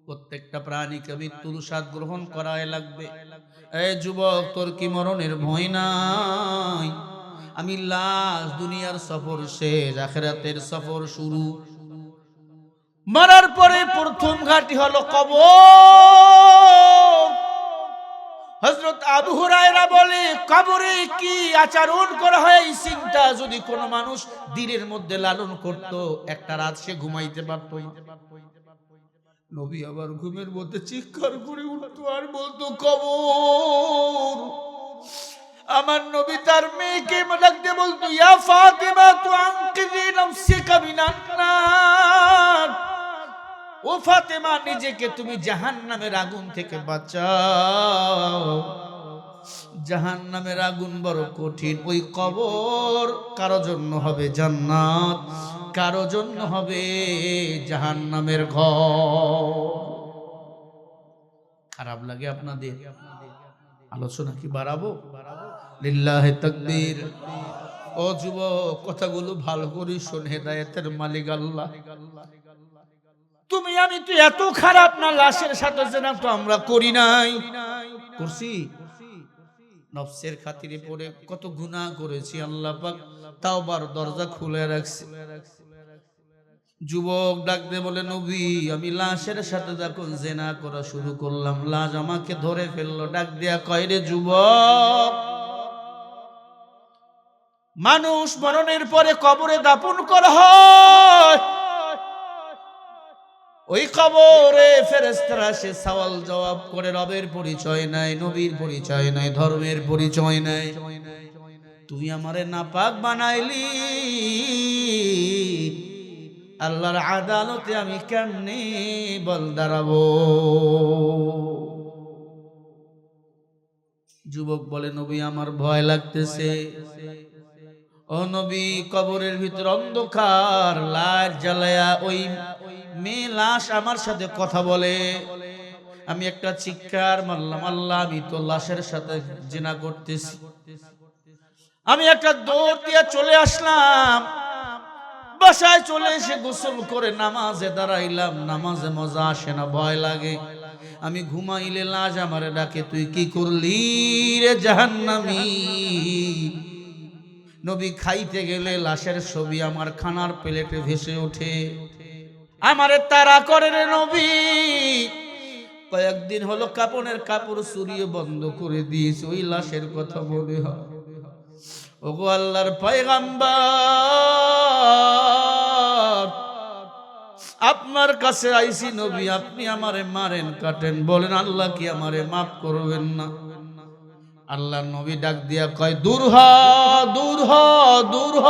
প্রত্যেকটা প্রাণীকে মৃত্যুর স্বাদ গ্রহণ করাই লাগবে। এই যুবক, তোর কি মরণের ভয় নাই? আমি লাশ, দুনিয়ার সফর শেষ, আখিরাতের সফর শুরু। মরার পরে প্রথম ঘাটি হলো কবর। হযরত আবু হুরায়রা বলে, কবরে কি আচরণ করা হয় এই চিন্তা যদি কোনো মানুষ দিনের মধ্যে লালন করত, একটা রাত সে ঘুমাইতে পারত না। নবী আবার ঘুমের মধ্যে চিৎকার করে উঠতো আর বলতো, কবর। আমার নবী তার মেয়েকে ডাকতে বলতো, ইয়া ফাতিমা তু আনকিযি নাফসিকা মিনান নার, ও ফাতেমা, নিজেকে তুমি জাহান্নামের আগুন থেকে বাঁচাও। জাহান্নামের আগুন বড় কঠিন। ওই কবর কারো জন্য হবে জান্নাত, কারো জন্য হবে জাহান্নামের ঘর। খারাপ লাগে আপনাদের? আলোচনা কি বাড়াবো? লিল্লাহি তাকবীর। ও যুবক, কথাগুলো ভালো করে শোন, হেদায়েতের মালিক আল্লাহ। তুমি আমি তো এত খারাপ না, লাশের সাথে জিনা তো আমরা করি নাই। করছি, নফসের খাতিরে পড়ে কত গুনাহ করেছি, আল্লাহ পাক তাওবার দরজা খুলে রাখছে। যুবক ডাক দিয়ে বলে, নবী, আমি লাশের সাথে যখন জিনা করা শুরু করলাম, লাশ আমাকে ধরে ফেললো। ডাক দিয়া কয়, রে যুবক, মানুষ মরণের পরে কবরে দাফন করা হয়। ওই কবরে ফেরেশতারা সে সওয়াল জবাব করে, রবের পরিচয় নাই, নবীর পরিচয় নাই, ধর্মের পরিচয় নাই। তুই আমারে নাপাক বানাইলি, আল্লাহর আদালতে আমি কেমনে বল দাঁড়াবো? যুবক বলে, নবী আমার ভয় লাগতেছে। ও নবী, কবরের ভিতর অন্ধকার, লাইট জ্বালায়া ওই মেয়ে লাশ আমার সাথে কথা বলে। আমি একটা চিৎকার মারলাম, আল্লাহ, আমি তো লাশের সাথে জিনা করতেছি। আমি একটা দৌড় দিয়ে চলে আসলাম, বাসায় চলে এসে গোসল করে নামাজে দাঁড়াইলাম। নামাজে মজা আসে না, ভয় লাগে। আমি ঘুমাইলে লাশ আমারে ডাকে, তুই কি করলি রে জাহান্নামী? নবী খাইতে গেলে লাশের ছবি আমার খানার প্লেটে ভেসে ওঠে। আমারে তারা করে রে নবী। কয়েকদিন হলো কাপনের কাপড় চুরিয়ে বন্ধ করে দিয়েছে, ওই লাশের কথা মনে হয়। ওগো আল্লাহর পয়গম্বর, আপনার কাছে আইসি নবী, আপনি আমারে মারেন কাটেন, বলেন আল্লাহ কি আমারে মাফ করবেন না? আল্লাহর নবী ডাক দিয়া কয়, দূর হ, দূর হ, দূর হ,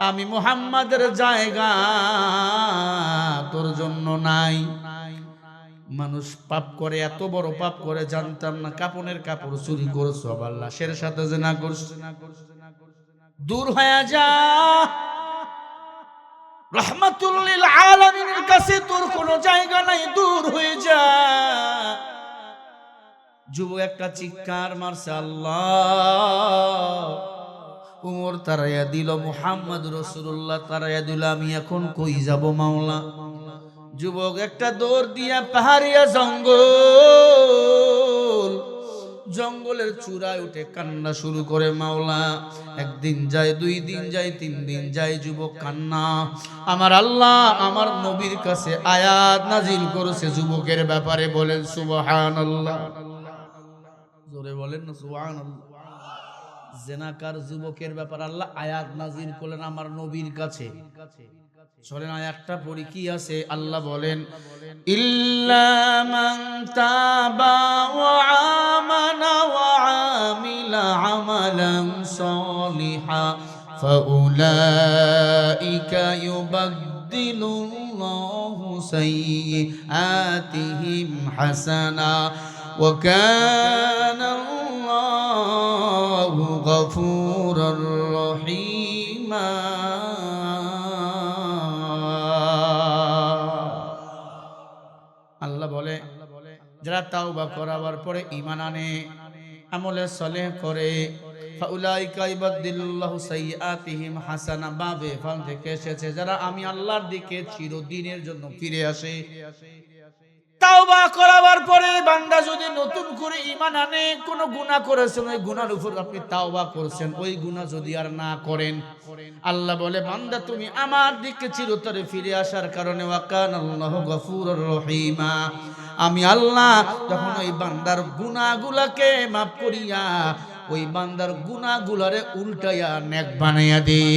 আমি মুহাম্মাদের জায়গা তোর জন্য নাই। মানুষ পাপ করে, এত বড় পাপ করে জানতাম না। কাপনের কাপড় চুরি করছো, আবার লাশের সাথে জিনা করছো। দূর হয়ে যা, রাহমাতুল লিল আলামিনের কাছে তোর কোনো জায়গা নাই, দূর হয়ে যা। যুবক একটা চিৎকার মারছে, আল্লাহ। উমর তারাইয়া দিল, মুহাম্মদ রাসূলুল্লাহ তারাইয়া দিল, আমি এখন কই যাব মাওলা? যুবক একটা দৌড় দিয়া পাহাড়িয়া জঙ্গলের চূড়ায় উঠে কান্না শুরু করে, মাওলা। একদিন যায়, 2 দিন যায়, 3 দিন যায়, যুবক কান্না। আমার আল্লাহ আমার নবীর কাছে আয়াত নাজিল করেছে যুবকের ব্যাপারে। বলেন সুবহানাল্লাহ, জোরে বলেন না সুবহানাল্লাহ। জেনাকার যুবকের ব্যাপার আল্লাহ আয়াত নাজিল করলেন আমার নবীর কাছে। চলেন আয়াতটা পড়ি, কি আছে? আল্লাহ বলেন, ইল্লা মান তাবা ওয়া আমানা ওয়া আমিলা আমালান সলিহা ফাউলাইকা ইউবাদদিলুল্লাহু সাইয়্যাতিহিম হাসানা ওয়া কানা আল্লাহু গফুরুর রহিমা। আল্লাহ বলে, যারা তাওবা করার পরে ঈমান আনে, আমলে সালেহ করে, ফাউলাইকা ইবাদদিলুল্লাহু সাইয়্যাতিহিম হাসানা, বাবে ফাল থেকে এসেছে, যারা আমি আল্লাহর দিকে চিরদিনের জন্য ফিরে আসে। তাওবা করার পরে বান্দা যদি নতুন করে ঈমান আনে, কোন গুনাহ করেছেন, ওই গুনার উপর আপনি তাওবা করেছেন, ওই গুনাহ যদি আর না করেন, আল্লাহ বলে, বান্দা তুমি আমার দিকে চিরতরে ফিরে আসার কারণে ওয়া কানাল্লাহু গফুরুর রহিমা, আমি আল্লাহ যখন ওই বান্দার গুনাহগুলোকে maaf করিয়া ওই বান্দার গুনাহগুলোরে উল্টাইয়া নেক বানাইয়া দেই।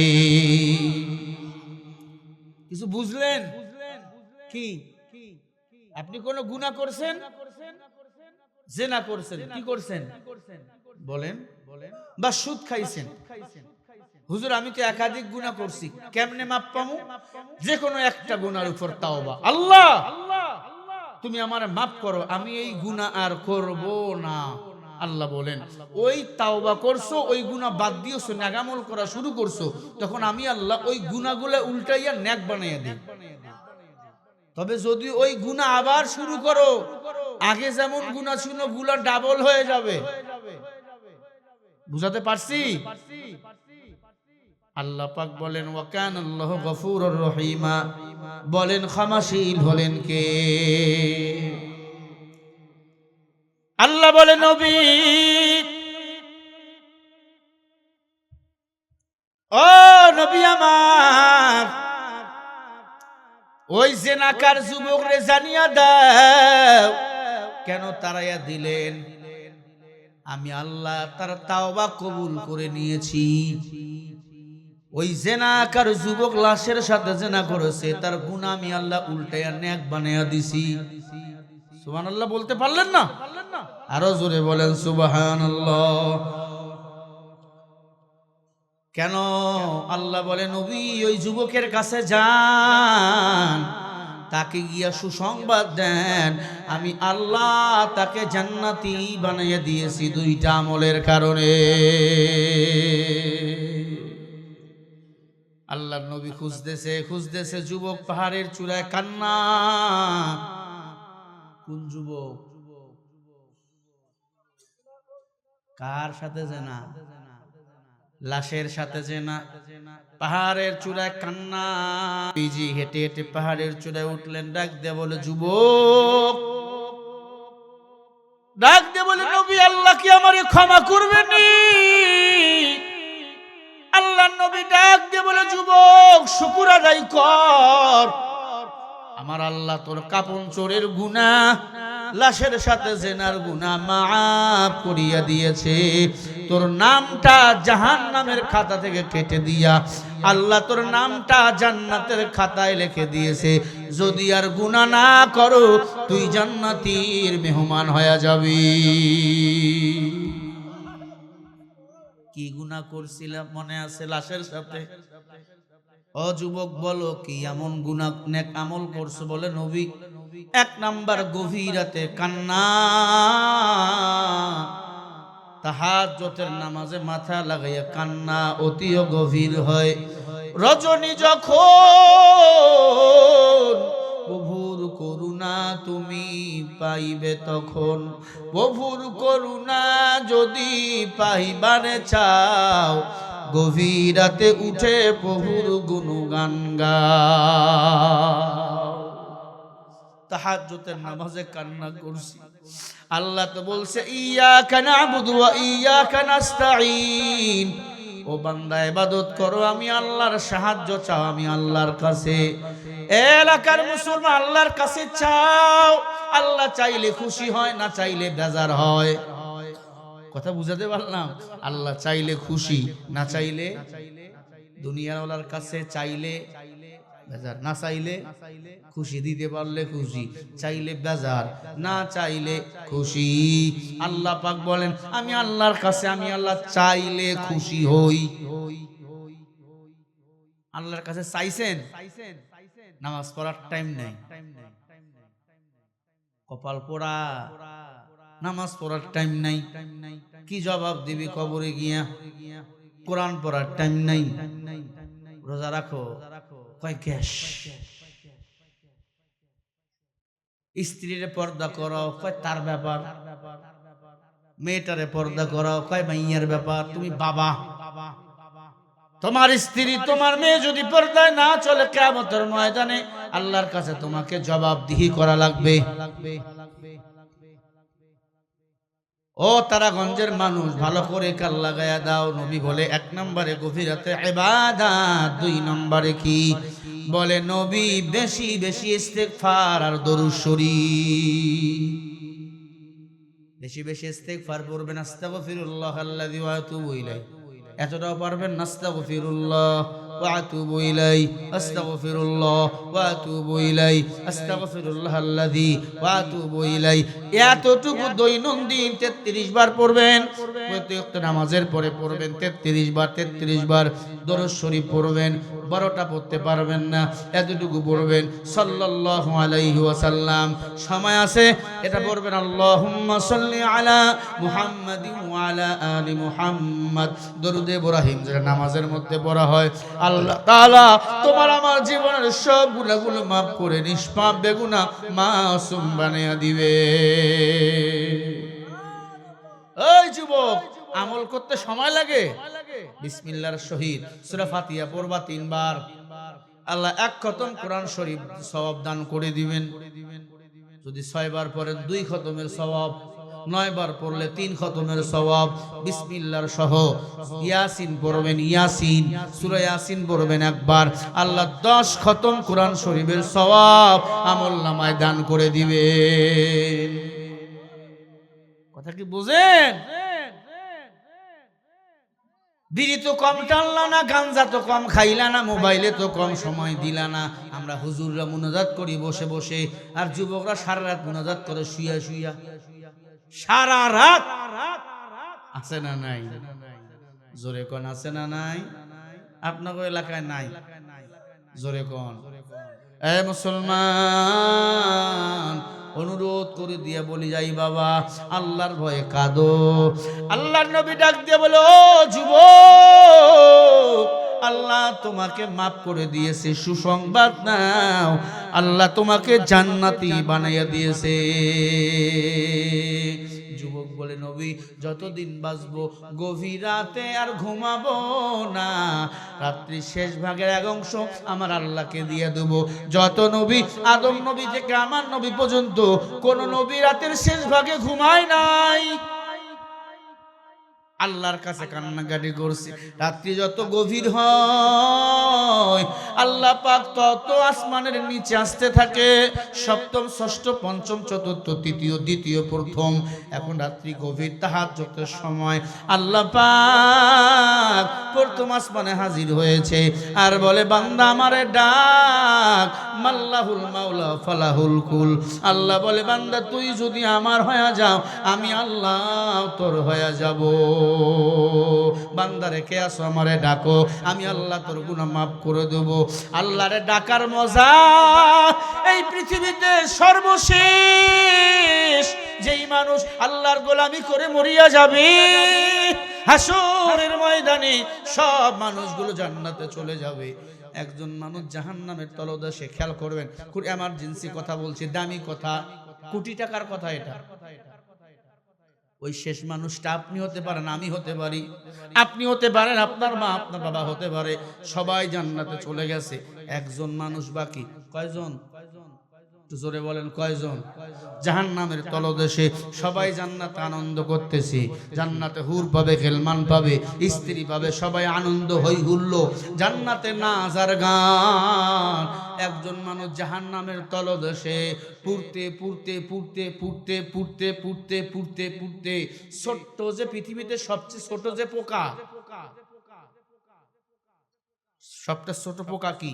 কিছু বুঝলেন কি? আপনি কোন গুনাহ করছেন, জিনা করছেন, কি করছেন বলেন, বা সুদ খাইছেন, হুজুর আমি তো একাধিক গুনাহ করছি, কেমনে মাপ পামু? যে কোনো একটা গুনার উপর তাওবা, আল্লাহ তুমি আমারে মাফ করো, আমি এই গুনাহ আর করব না। আল্লাহ বলেন, ওই তাওবা করছো, ওই গুনাহ বাদ দিয়েছো, নেকামল করা শুরু করছো, তখন আমি আল্লাহ ওই গুনাহগুলো উল্টাইয়া নেক বানাইয়া দিই। তবে যদি ওই গুনাহ আবার শুরু করো, আগে যেমন গুনাহ ছিল গুলা ডাবল হয়ে যাবে। বুঝাতে পারছি? আল্লাহ পাক বলেন, ওয়া কানাল্লাহু গফুরুর রহিমা, বলেন ক্ষমাশীল হলেন কে? আল্লাহ বলেন, নবী ও নবী আমার, ওই জেনাকার যুবকরে জানিয়া দাও। কেন তারাইয়া দিলেন? আমি আল্লাহ তার তাওবা কবুল করে নিয়েছি। ওই জেনাকার যুবক লাশের সাথে জেনা করেছে, তার গুনাহ আমি আল্লাহ উল্টাইয়া নেক বানাইয়া দিছি। সুবহানাল্লাহ বলতে পারলেন না? আরো জোরে বলেন সুবহানাল্লাহ। কেন? আল্লাহ বলে, নবী ওই যুবকের কাছে যান, তাকে গিয়া সুসংবাদ দেন, আমি আল্লাহ তাকে জান্নাতি বানিয়ে দিয়েছি 2টা আমলের কারণে। আল্লাহর নবী খুঁজতেছে যুবক পাহাড়ের চূড়ায় কান্না। কোন যুবক? কার সাথে জেনা? লাশের সাথে জেনা। পাহাড়ের চূড়ায় কান্না। বিজি হেঁটে হেঁটে পাহাড়ের চূড়ায় উঠলেন, ডাক দিয়ে বলে, যুবক, ডাক দিয়ে বলে, নবী আল্লাহ কি আমারে ক্ষমা করবেন? আল্লাহ নবী ডাক দিয়ে বলে, যুবক শুকর আদায় কর, আমার আল্লাহ তোর কাপন চোরের গুনাহ, লাশের সাথে জেনার গুনাহ মাফ করিয়া দিয়েছে। তোর নামটা জাহান্নামের খাতা থেকে কেটে দিয়া আল্লাহ তোর নামটা জান্নাতের খাতায় লিখে দিয়েছে। যদি আর গুনাহ না করো, তুই জান্নাতীর মেহমান হয়ে যাবি। কি গুনাহ করছিলাম মনে আছে? লাশের সাথে। ও যুবক বলো, কি এমন গুনাহ নেক আমল করছো? বলে, নবী এক নাম্বার গভীর রাতে কান্না, তাহাজ্জুদের নামাজে মাথা লাগাইয়া কান্না অতিও গভীর হয়। রজনী যখন প্রভুর করুণা তুমি পাইবে তখন, প্রভুর করুণা যদি পাইবারে চাও, গভীর রাতে উঠে প্রভুর গুণগান গাও। তাহাজ্জুদের নামাজে কান্না করছি, আল্লাহ তো বলছে ইয়াকা না'বুদু ওয়া ইয়াকা নাস্তাঈন, ও বান্দা ইবাদত করো, আমি আল্লাহর সাহায্য চাও আমি আল্লাহর কাছে। এলাকার মুসলমান আল্লাহর কাছে চাও, আল্লাহ চাইলে খুশি হয়, না চাইলে বেজার হয়। কথা বুঝাতে পারলাম? আল্লাহ চাইলে খুশি, না চাইলে দুনিয়ার ওয়ালার কাছে চাইলে বেজার, না চাইলে খুশি। দিতে পারলে খুশি, চাইলে বেজার, না চাইলে খুশি। আল্লাহ পাক বলেন আমি আল্লাহর কাছে আমি আল্লাহ চাইলে খুশি হই। আল্লাহর কাছে চাইছেন, নামাজ পড়ার টাইম নেই, কপাল পোড়া, নামাজ পড়ার টাইম নাই, কি জবাব দিবি কবরে গিয়া? কোরআন পড়ার টাইম নাই, রোজা রাখো, কয় গ্যাস। স্ত্রীরে পর্দা করো, কয় তার ব্যাপার। মেয়েটারে পর্দা করো, কয় মাইয়ার ব্যাপার। তুমি বাবা, তোমার স্ত্রী তোমার মেয়ে যদি পর্দায় না চলে, কিয়ামতের ময়দানে আল্লাহর কাছে তোমাকে জবাবদিহি করা লাগবে। ও তারাগঞ্জের মানুষ, ভালো করে কান লাগায়া দাও। নবী বলে এক নম্বরে গভীর রাতে ইবাদত, দুই নম্বরে কি বলে নবী? বেশি বেশি ইস্তেগফার আর দরুদ শরীফ। বেশি বেশি ইস্তেগফার পড়বেন, আস্তাগফিরুল্লাহ আল্লাযী ওয়া আতুবু ইলাইহি। এতটাও পারবেন না, আস্তাগফিরুল্লাহ ওয়া আতুবু ইলাইহি, আস্তাগফিরুল্লাহ ওয়া আতুবু ইলাইহি, আস্তাগফিরুল্লাহ আল্লাযী ওয়া আতুবু ইলাইহি। এতটুকু দৈনন্দিন 33 বার পড়বেন। প্রত্যেক নামাজের পরে পড়বেন 33 বার, 33 বার দরুদ শরীফ পড়বেন। 12টা পড়তে পারবেন না, এতটুকু পড়বেন সাল্লাল্লাহু আলাইহি ওয়াসাল্লাম। সময় আছে এটা পড়বেন আল্লাহুম্মা সাল্লি আলা মুহাম্মাদিন ওয়া আলা আলি মুহাম্মাদ। দরুদ ইব্রাহিম যেটা নামাজের মধ্যে পড়া হয়, আল্লাহ তাআলা তোমার আমার জীবনের সব গুনাহগুলো মাফ করে নিষ্পাপ বেগুনাহ মাসুম বানিয়ে দিবে। এই যুবক, আমল করতে সময় লাগে। বিসমিল্লাহর সহিত সূরা ফাতিহা পড়বা 3 বার, আল্লাহ 1 খতম কোরআন শরীফ সওয়াব দান করে দিবেন। যদি 6 বার পড়েন 2 খতমের সওয়াব, 9 বার পড়লে 3 খতমের সওয়াব। বিসমিল্লাহর সহ ইয়াসিন পড়বেন, ইয়াসিন সূরা ইয়াসিন পড়বেন একবার, আল্লাহ 10 খতম কোরআন শরীফের সওয়াব আমলনামায় দান করে দিবেন। কথা কি বুঝেন? বিড়ি তো কম টানলা না, গাঞ্জা তো কম খাইলা না, মোবাইলে তো কম সময় দিলা না। আমরা হুজুররা মুনাজাত করি বসে বসে, আর যুবকরা সারা রাত মুনাজাত করে শুইয়া শুইয়া। সারা রাত আছে না নাই? জোরে কোন আছে না নাই? আপনার এলাকায় নাই? জোরে কোন। এ মুসলমান, অনুরোধ করে দিয়ে বলি যাই বাবা, আল্লাহর ভয়ে কাঁদো। আল্লাহর নবী ডাক দিয়ে বলে, ও যুবক, আল্লাহ তোমাকে মাফ করে দিয়েছে, সুসংবাদ নাও, আল্লাহ তোমাকে জান্নাতি বানাইয়া দিয়েছে। যুবক বলে, নবী যতদিন বাঁচবো গভীর রাতে আর ঘুমাবো না, রাত্রি শেষ ভাগের 1 অংশ আমার আল্লাহকে দিয়ে দেব। যত নবী, আদম নবী থেকে আমার নবী পর্যন্ত, কোন নবী রাতের শেষ ভাগে ঘুমায় নাই, আল্লাহর কাছে কান্নাকাটি করছে। রাত্রি যত গভীর হয় আল্লাহ পাক তত আসমানের নিচে আসতে থাকে, সপ্তম, ষষ্ঠ, পঞ্চম, চতুর্থ, তৃতীয়, দ্বিতীয়, প্রথম। এখন রাত্রি গভীর, তাহাজ্জুদের সময় আল্লাহ পাক প্রথম আসমানে হাজির হয়েছে আর বলে, বান্দা আমারে ডাক, মাল্লাহুল মাওলা ফালাহুল কুল। আল্লাহ বলে, বান্দা তুই যদি আমার হয়ে যাও, আমি আল্লাহ তোর হয়ে যাব। বান্দারে কে আসো আমারে ডাকো, আমি আল্লাহ তোর গুনাহ মাফ করে দেব। আল্লাহরে ডাকার মজা এই পৃথিবীতে সর্বশেষ যেই মানুষ আল্লাহর গোলামি করে মরিয়া যাবে, হাসরের ময়দানে সব মানুষগুলো জান্নাতে চলে যাবে, একজন মানুষ জাহান্নামের তলদেশে। খেয়াল করবেন, খুব এমার্জেন্সি কথা বলছি, দামি কথা, কোটি টাকার কথা এটা। ওই শেষ মানুষটা আপনি হতে পারেন, আমি হতে পারি, আপনি হতে পারেন, আপনার মা আপনার বাবা হতে পারে, সবাই জান্নাতে চলে গেছে, একজন মানুষ বাকি। কয়জন? একটু জোরে বলেন, কয়জন? জাহান্নামের তলদেশে সবাই জান্নাতে আনন্দ করতেছে, জান্নাতে হুর পাবে, খেলমান পাবে, স্ত্রী পাবে, সবাই আনন্দ হই হুল্লো, জান্নাতে নাচ আর গান। একজন মানুষ জাহান্নামের তলদেশে পুড়তে পুড়তে পুড়তে পুড়তে পুড়তে পুড়তে পুড়তে পুড়তে ছোট্ট যে পৃথিবীতে সবচেয়ে ছোট যে পোকা, সবচেয়ে ছোট পোকা কি?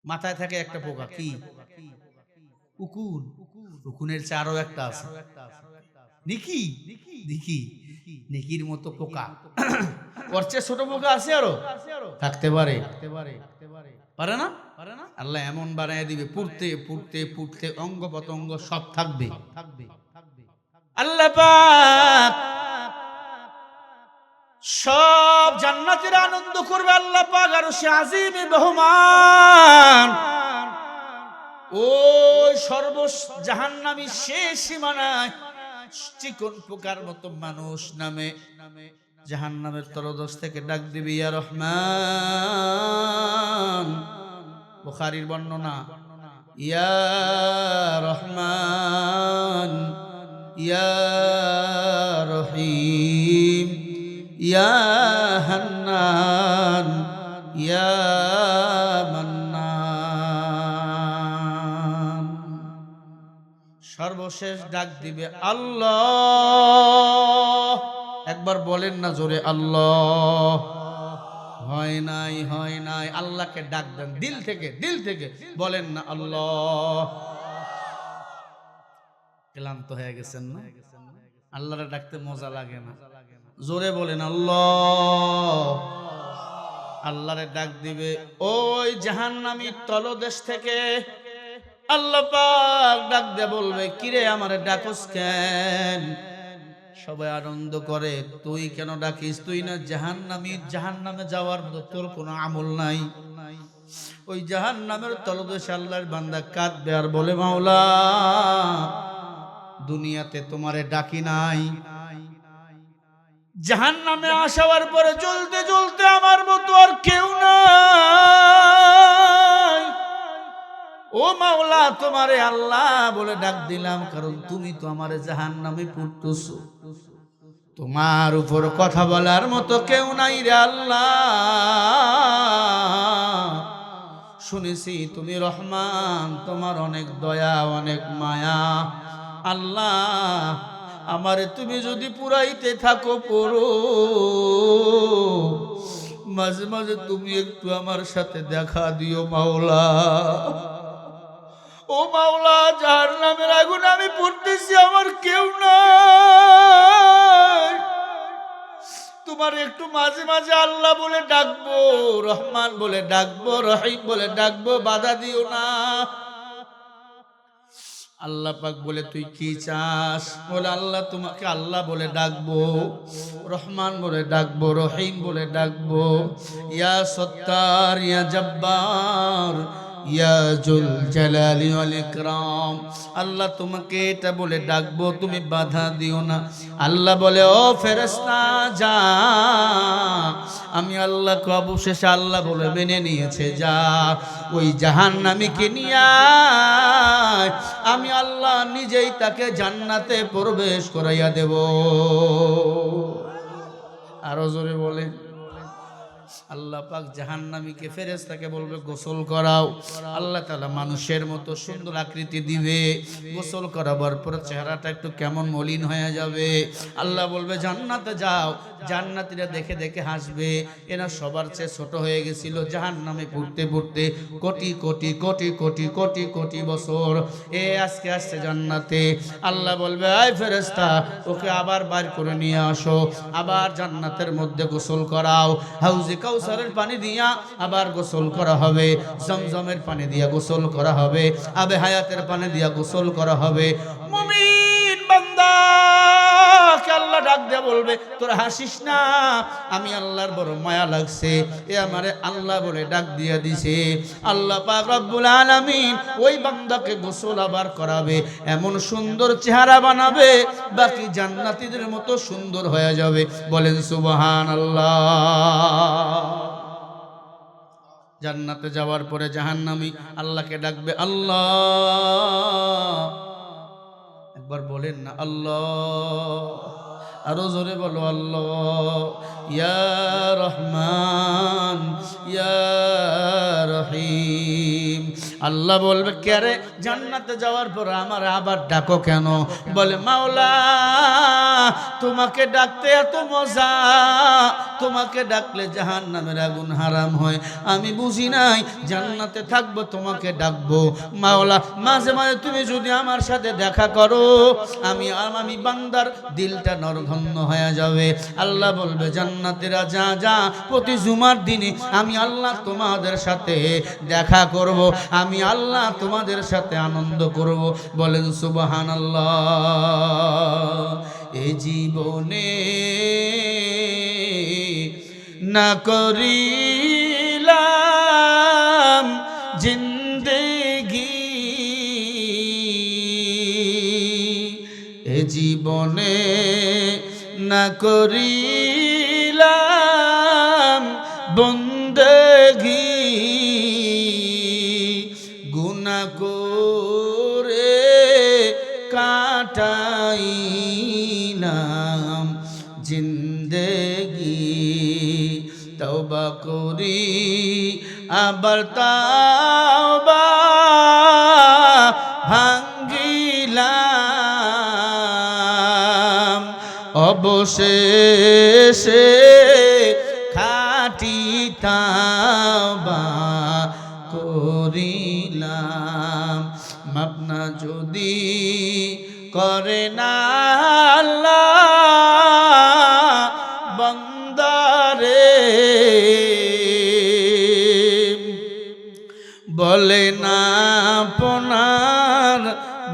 মাথায় থাকে একটা পোকা, কি? উকুন। উকুনের চারও একটা আছে, নিকি। নিকি, নিকির মতো পোকা। ওর চেয়ে ছোট পোকা আছে আরো? থাকতে পারে, পারে না? আল্লাহ এমন বানায় দিবে, পুড়তে পুড়তে পুড়তে অঙ্গ প্রত্যঙ্গ সব থাকবে। আল্লাহ পাক সব জান্নাতের আনন্দ করবে, আল্লাহ পাক আরশে আজিমে রহমান ওই সর্ব জাহান্নামী শেষ সীমানায় চিকন পোকার মতো মানুষ নামে জাহান্নামের তলদেশ থেকে ডাক দিবে, ইয়া রহমান। বুখারীর বর্ণনা, ইয়া রহমান ইয়া রহিম ইয়া হান্নান ইয়া মান্নান। সর্বশেষ ডাক দিবে আল্লাহ। একবার বলেন না জোরে, আল্লাহ। হয় নাই, হয় নাই, আল্লাহকে ডাক দেন দিল থেকে, দিল থেকে বলেন না আল্লাহ। ক্লান্ত হয়ে গেছেন না? আল্লাহরে ডাকতে মজা লাগে না? জোরে বলেন আল্লাহ। আল্লাহরে ডাক দিবে ওই জাহান্নামী তলদেশ থেকে। আল্লাহ পাক ডাক দিয়ে বলবে, কিরে আমারে ডাকস কেন? সবাই আনন্দ করে, তুই কেন ডাকিস? তুই না জাহান্নামী, জাহান্নামে যাওয়ার মতো তোর কোনো আমল নাই। ওই জাহান্নামের তলদেশে আল্লাহর বান্দা কাঁদবে আর বলে, মাওলা দুনিয়াতে তোমারে ডাকি নাই, জাহান্নামে আসার পরে জ্বলতে জ্বলতে আমার মতো আর কেউ নাই। ও মাওলা তোমারে আল্লাহ বলে ডাক দিলাম, কারণ তুমি তো আমারে জাহান্নামে পুরতেছো, তোমার উপর কথা বলার মতো কেউ নাই রে আল্লাহ। শুনেছি তুমি রহমান, তোমার অনেক দয়া, অনেক মায়া। আল্লাহ আমারে তুমি যদি পুরাইতে থাকো পড়ো, মাঝে মাঝে তুমি একটু আমার সাথে দেখা দিও মাওলা। ও মাওলা জাহান্নামের আগুন আমি পুড়তেছি, আমার কেউ নাই, তোমার একটু মাঝে মাঝে আল্লাহ বলে ডাকবো, রহমান বলে ডাকবো, রহিম বলে ডাকবো, বাধা দিও না। আল্লাহ পাক বলে, তুই কি চাস? বলে আল্লাহ তোমাকে আল্লাহ বলে ডাকবো, রহমান বলে ডাকবো, রহিম বলে ডাকবো, ইয়া সত্তার ইয়া জব্বার ইয়া জুল জালালি ওয়াল ইকরাম। আল্লাহ তোমাকে এটা বলে ডাকবো, তুমি বাধা দিও না। আল্লাহ বলে, ও ফেরেশতা যা। আমি আল্লাহকে অবশেষে আল্লাহ বলে মেনে নিয়েছে, যা ওই জাহান্নামীকে নিয়ে আমি আল্লাহ নিজেই তাকে জান্নাতে প্রবেশ করাইয়া দেব। আরো জোরে বলে আল্লাহ পাক জাহান্নামীকে ফেরেশতাকে বলবে গোসল করাও। আল্লাহ তাআলা মানুষের মতো সুন্দর আকৃতি দিবে, গোসল করাবার পর চেহারাটা একটু কেমন মলিন হয়ে যাবে। আল্লাহ বলবে জান্নাতে যাও। জান্নাতীরা দেখে দেখে হাসবে, এরা সবার চেয়ে ছোট হয়ে গেছিল জাহান্নামে পড়তে পড়তে কোটি কোটি কোটি কোটি কোটি কোটি বছর। আজকে আসছে জান্নাতে। আল্লাহ বলবে আয় ফেরেশতা, ওকে আবার বার করে নিয়ে আসো, আবার জান্নাতের মধ্যে গোসল করাও। হাউজে কাউসারের পানি দিয়া আবার গোসল করা হবে, জমজমের পানি দিয়া গোসল করা হবে, আবে হায়াতের পানি দিয়া গোসল করা হবে। মুমিন বান্দা আল্লাহ ডাক দিয়ে বলবে তোর হাসিস না, আমি আল্লাহর বড় মায়া লাগছে, এ আমারে আল্লাহ বলে ডাক দিয়া দিছে। আল্লাহ পাক রব্বুল আলামিন ওই বান্দাকে গোসল আবার করাবে, এমন সুন্দর চেহারা বানাবে বাকি জান্নাতীদের মতো সুন্দর হয়ে যাবে। বলেন সুবহানাল্লাহ। জান্নাতে যাওয়ার পরে জাহান্নামী আল্লাহকে ডাকবে আল্লাহ। একবার বলেন না আল্লাহ, আরো জোরে বলো আল্লাহ। ইয়া রহমান ইয়া রহিম। আল্লাহ বলবে কে রে, জান্নাতে যাওয়ার পর আমার আবার ডাকো কেন? বলে মাওলা তোমাকে ডাকতে এত মজা, তোমাকে ডাকলে জাহান্নামের আগুন হারাম হয়, আমি বুঝি নাই জান্নাতে থাকবো তোমাকে ডাকবো। মাওলা মাঝে মাঝে তুমি যদি আমার সাথে দেখা করো, আমি বান্দার দিলটা নরধন্য হয়ে যাবে। আল্লাহ বলবে জান্নাতীরা যা যা, প্রতি জুমার দিনে আমি আল্লাহ তোমাদের সাথে দেখা করব, আমি আল্লাহ তোমাদের সাথে আনন্দ করব। বলেন সুবহানাল্লাহ। এই জীবনে না করিলাম জিন্দেগি, এ জীবনে না করিলাম বন্দেগি, গুনাহ করে কাটাইলাম জিন্দেগি, তওবা করি আবার তাওবা ভাঙ্গিলাম, অবশেষে খাঁটি তাওবা করিলাম। মাপনা যদি করে না আল্লাহ বান্দারে, বলে না আপনার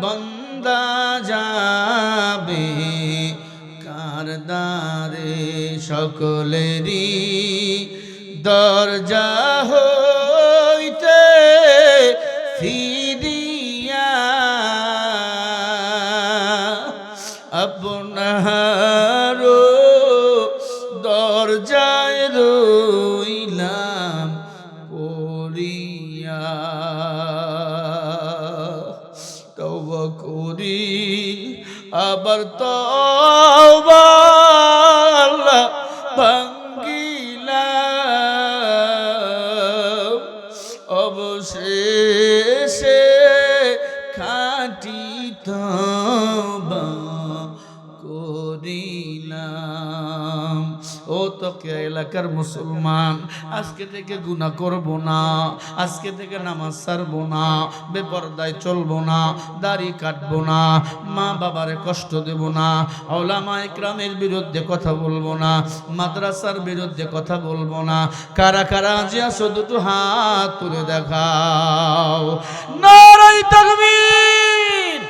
বান্দা যাবে কার দ্বারে, সকলেরই দরজা হইতে ফিরিয়া আপনার দরজায় রইলাম পড়িয়া, তওবা করি আবার তওবা ভাঙ্গিলাম, অবশেষে খাঁটি তওবা করিলাম। ও তোকে এলাকার মুসলমান, আজকে থেকে গুনাহ করব না, আজকে থেকে নামাজ ছাড়বো না, বেপরদায় চলবো না, দাড়ি কাটবো না, মা বাবারে কষ্ট দেব না, ওলামা ইকরামের বিরুদ্ধে কথা বলবো না, মাদ্রাসার বিরুদ্ধে কথা বলবো না। কারা কারা আজ আছো দুটো হাত তুলে দেখাও। নারায়ে তাকবীর।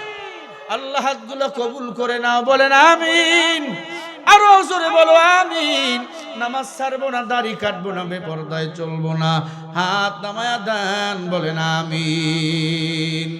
আল্লাহ হাতগুলো কবুল করে নাও, বলেন আমিন। আরো জোরে বলো আমিন। নামাজ ছাড়বো না, দাড়ি কাটবো না, বেপরদায় চলবো না, হাত নামায়া দেন, বলেন আমিন।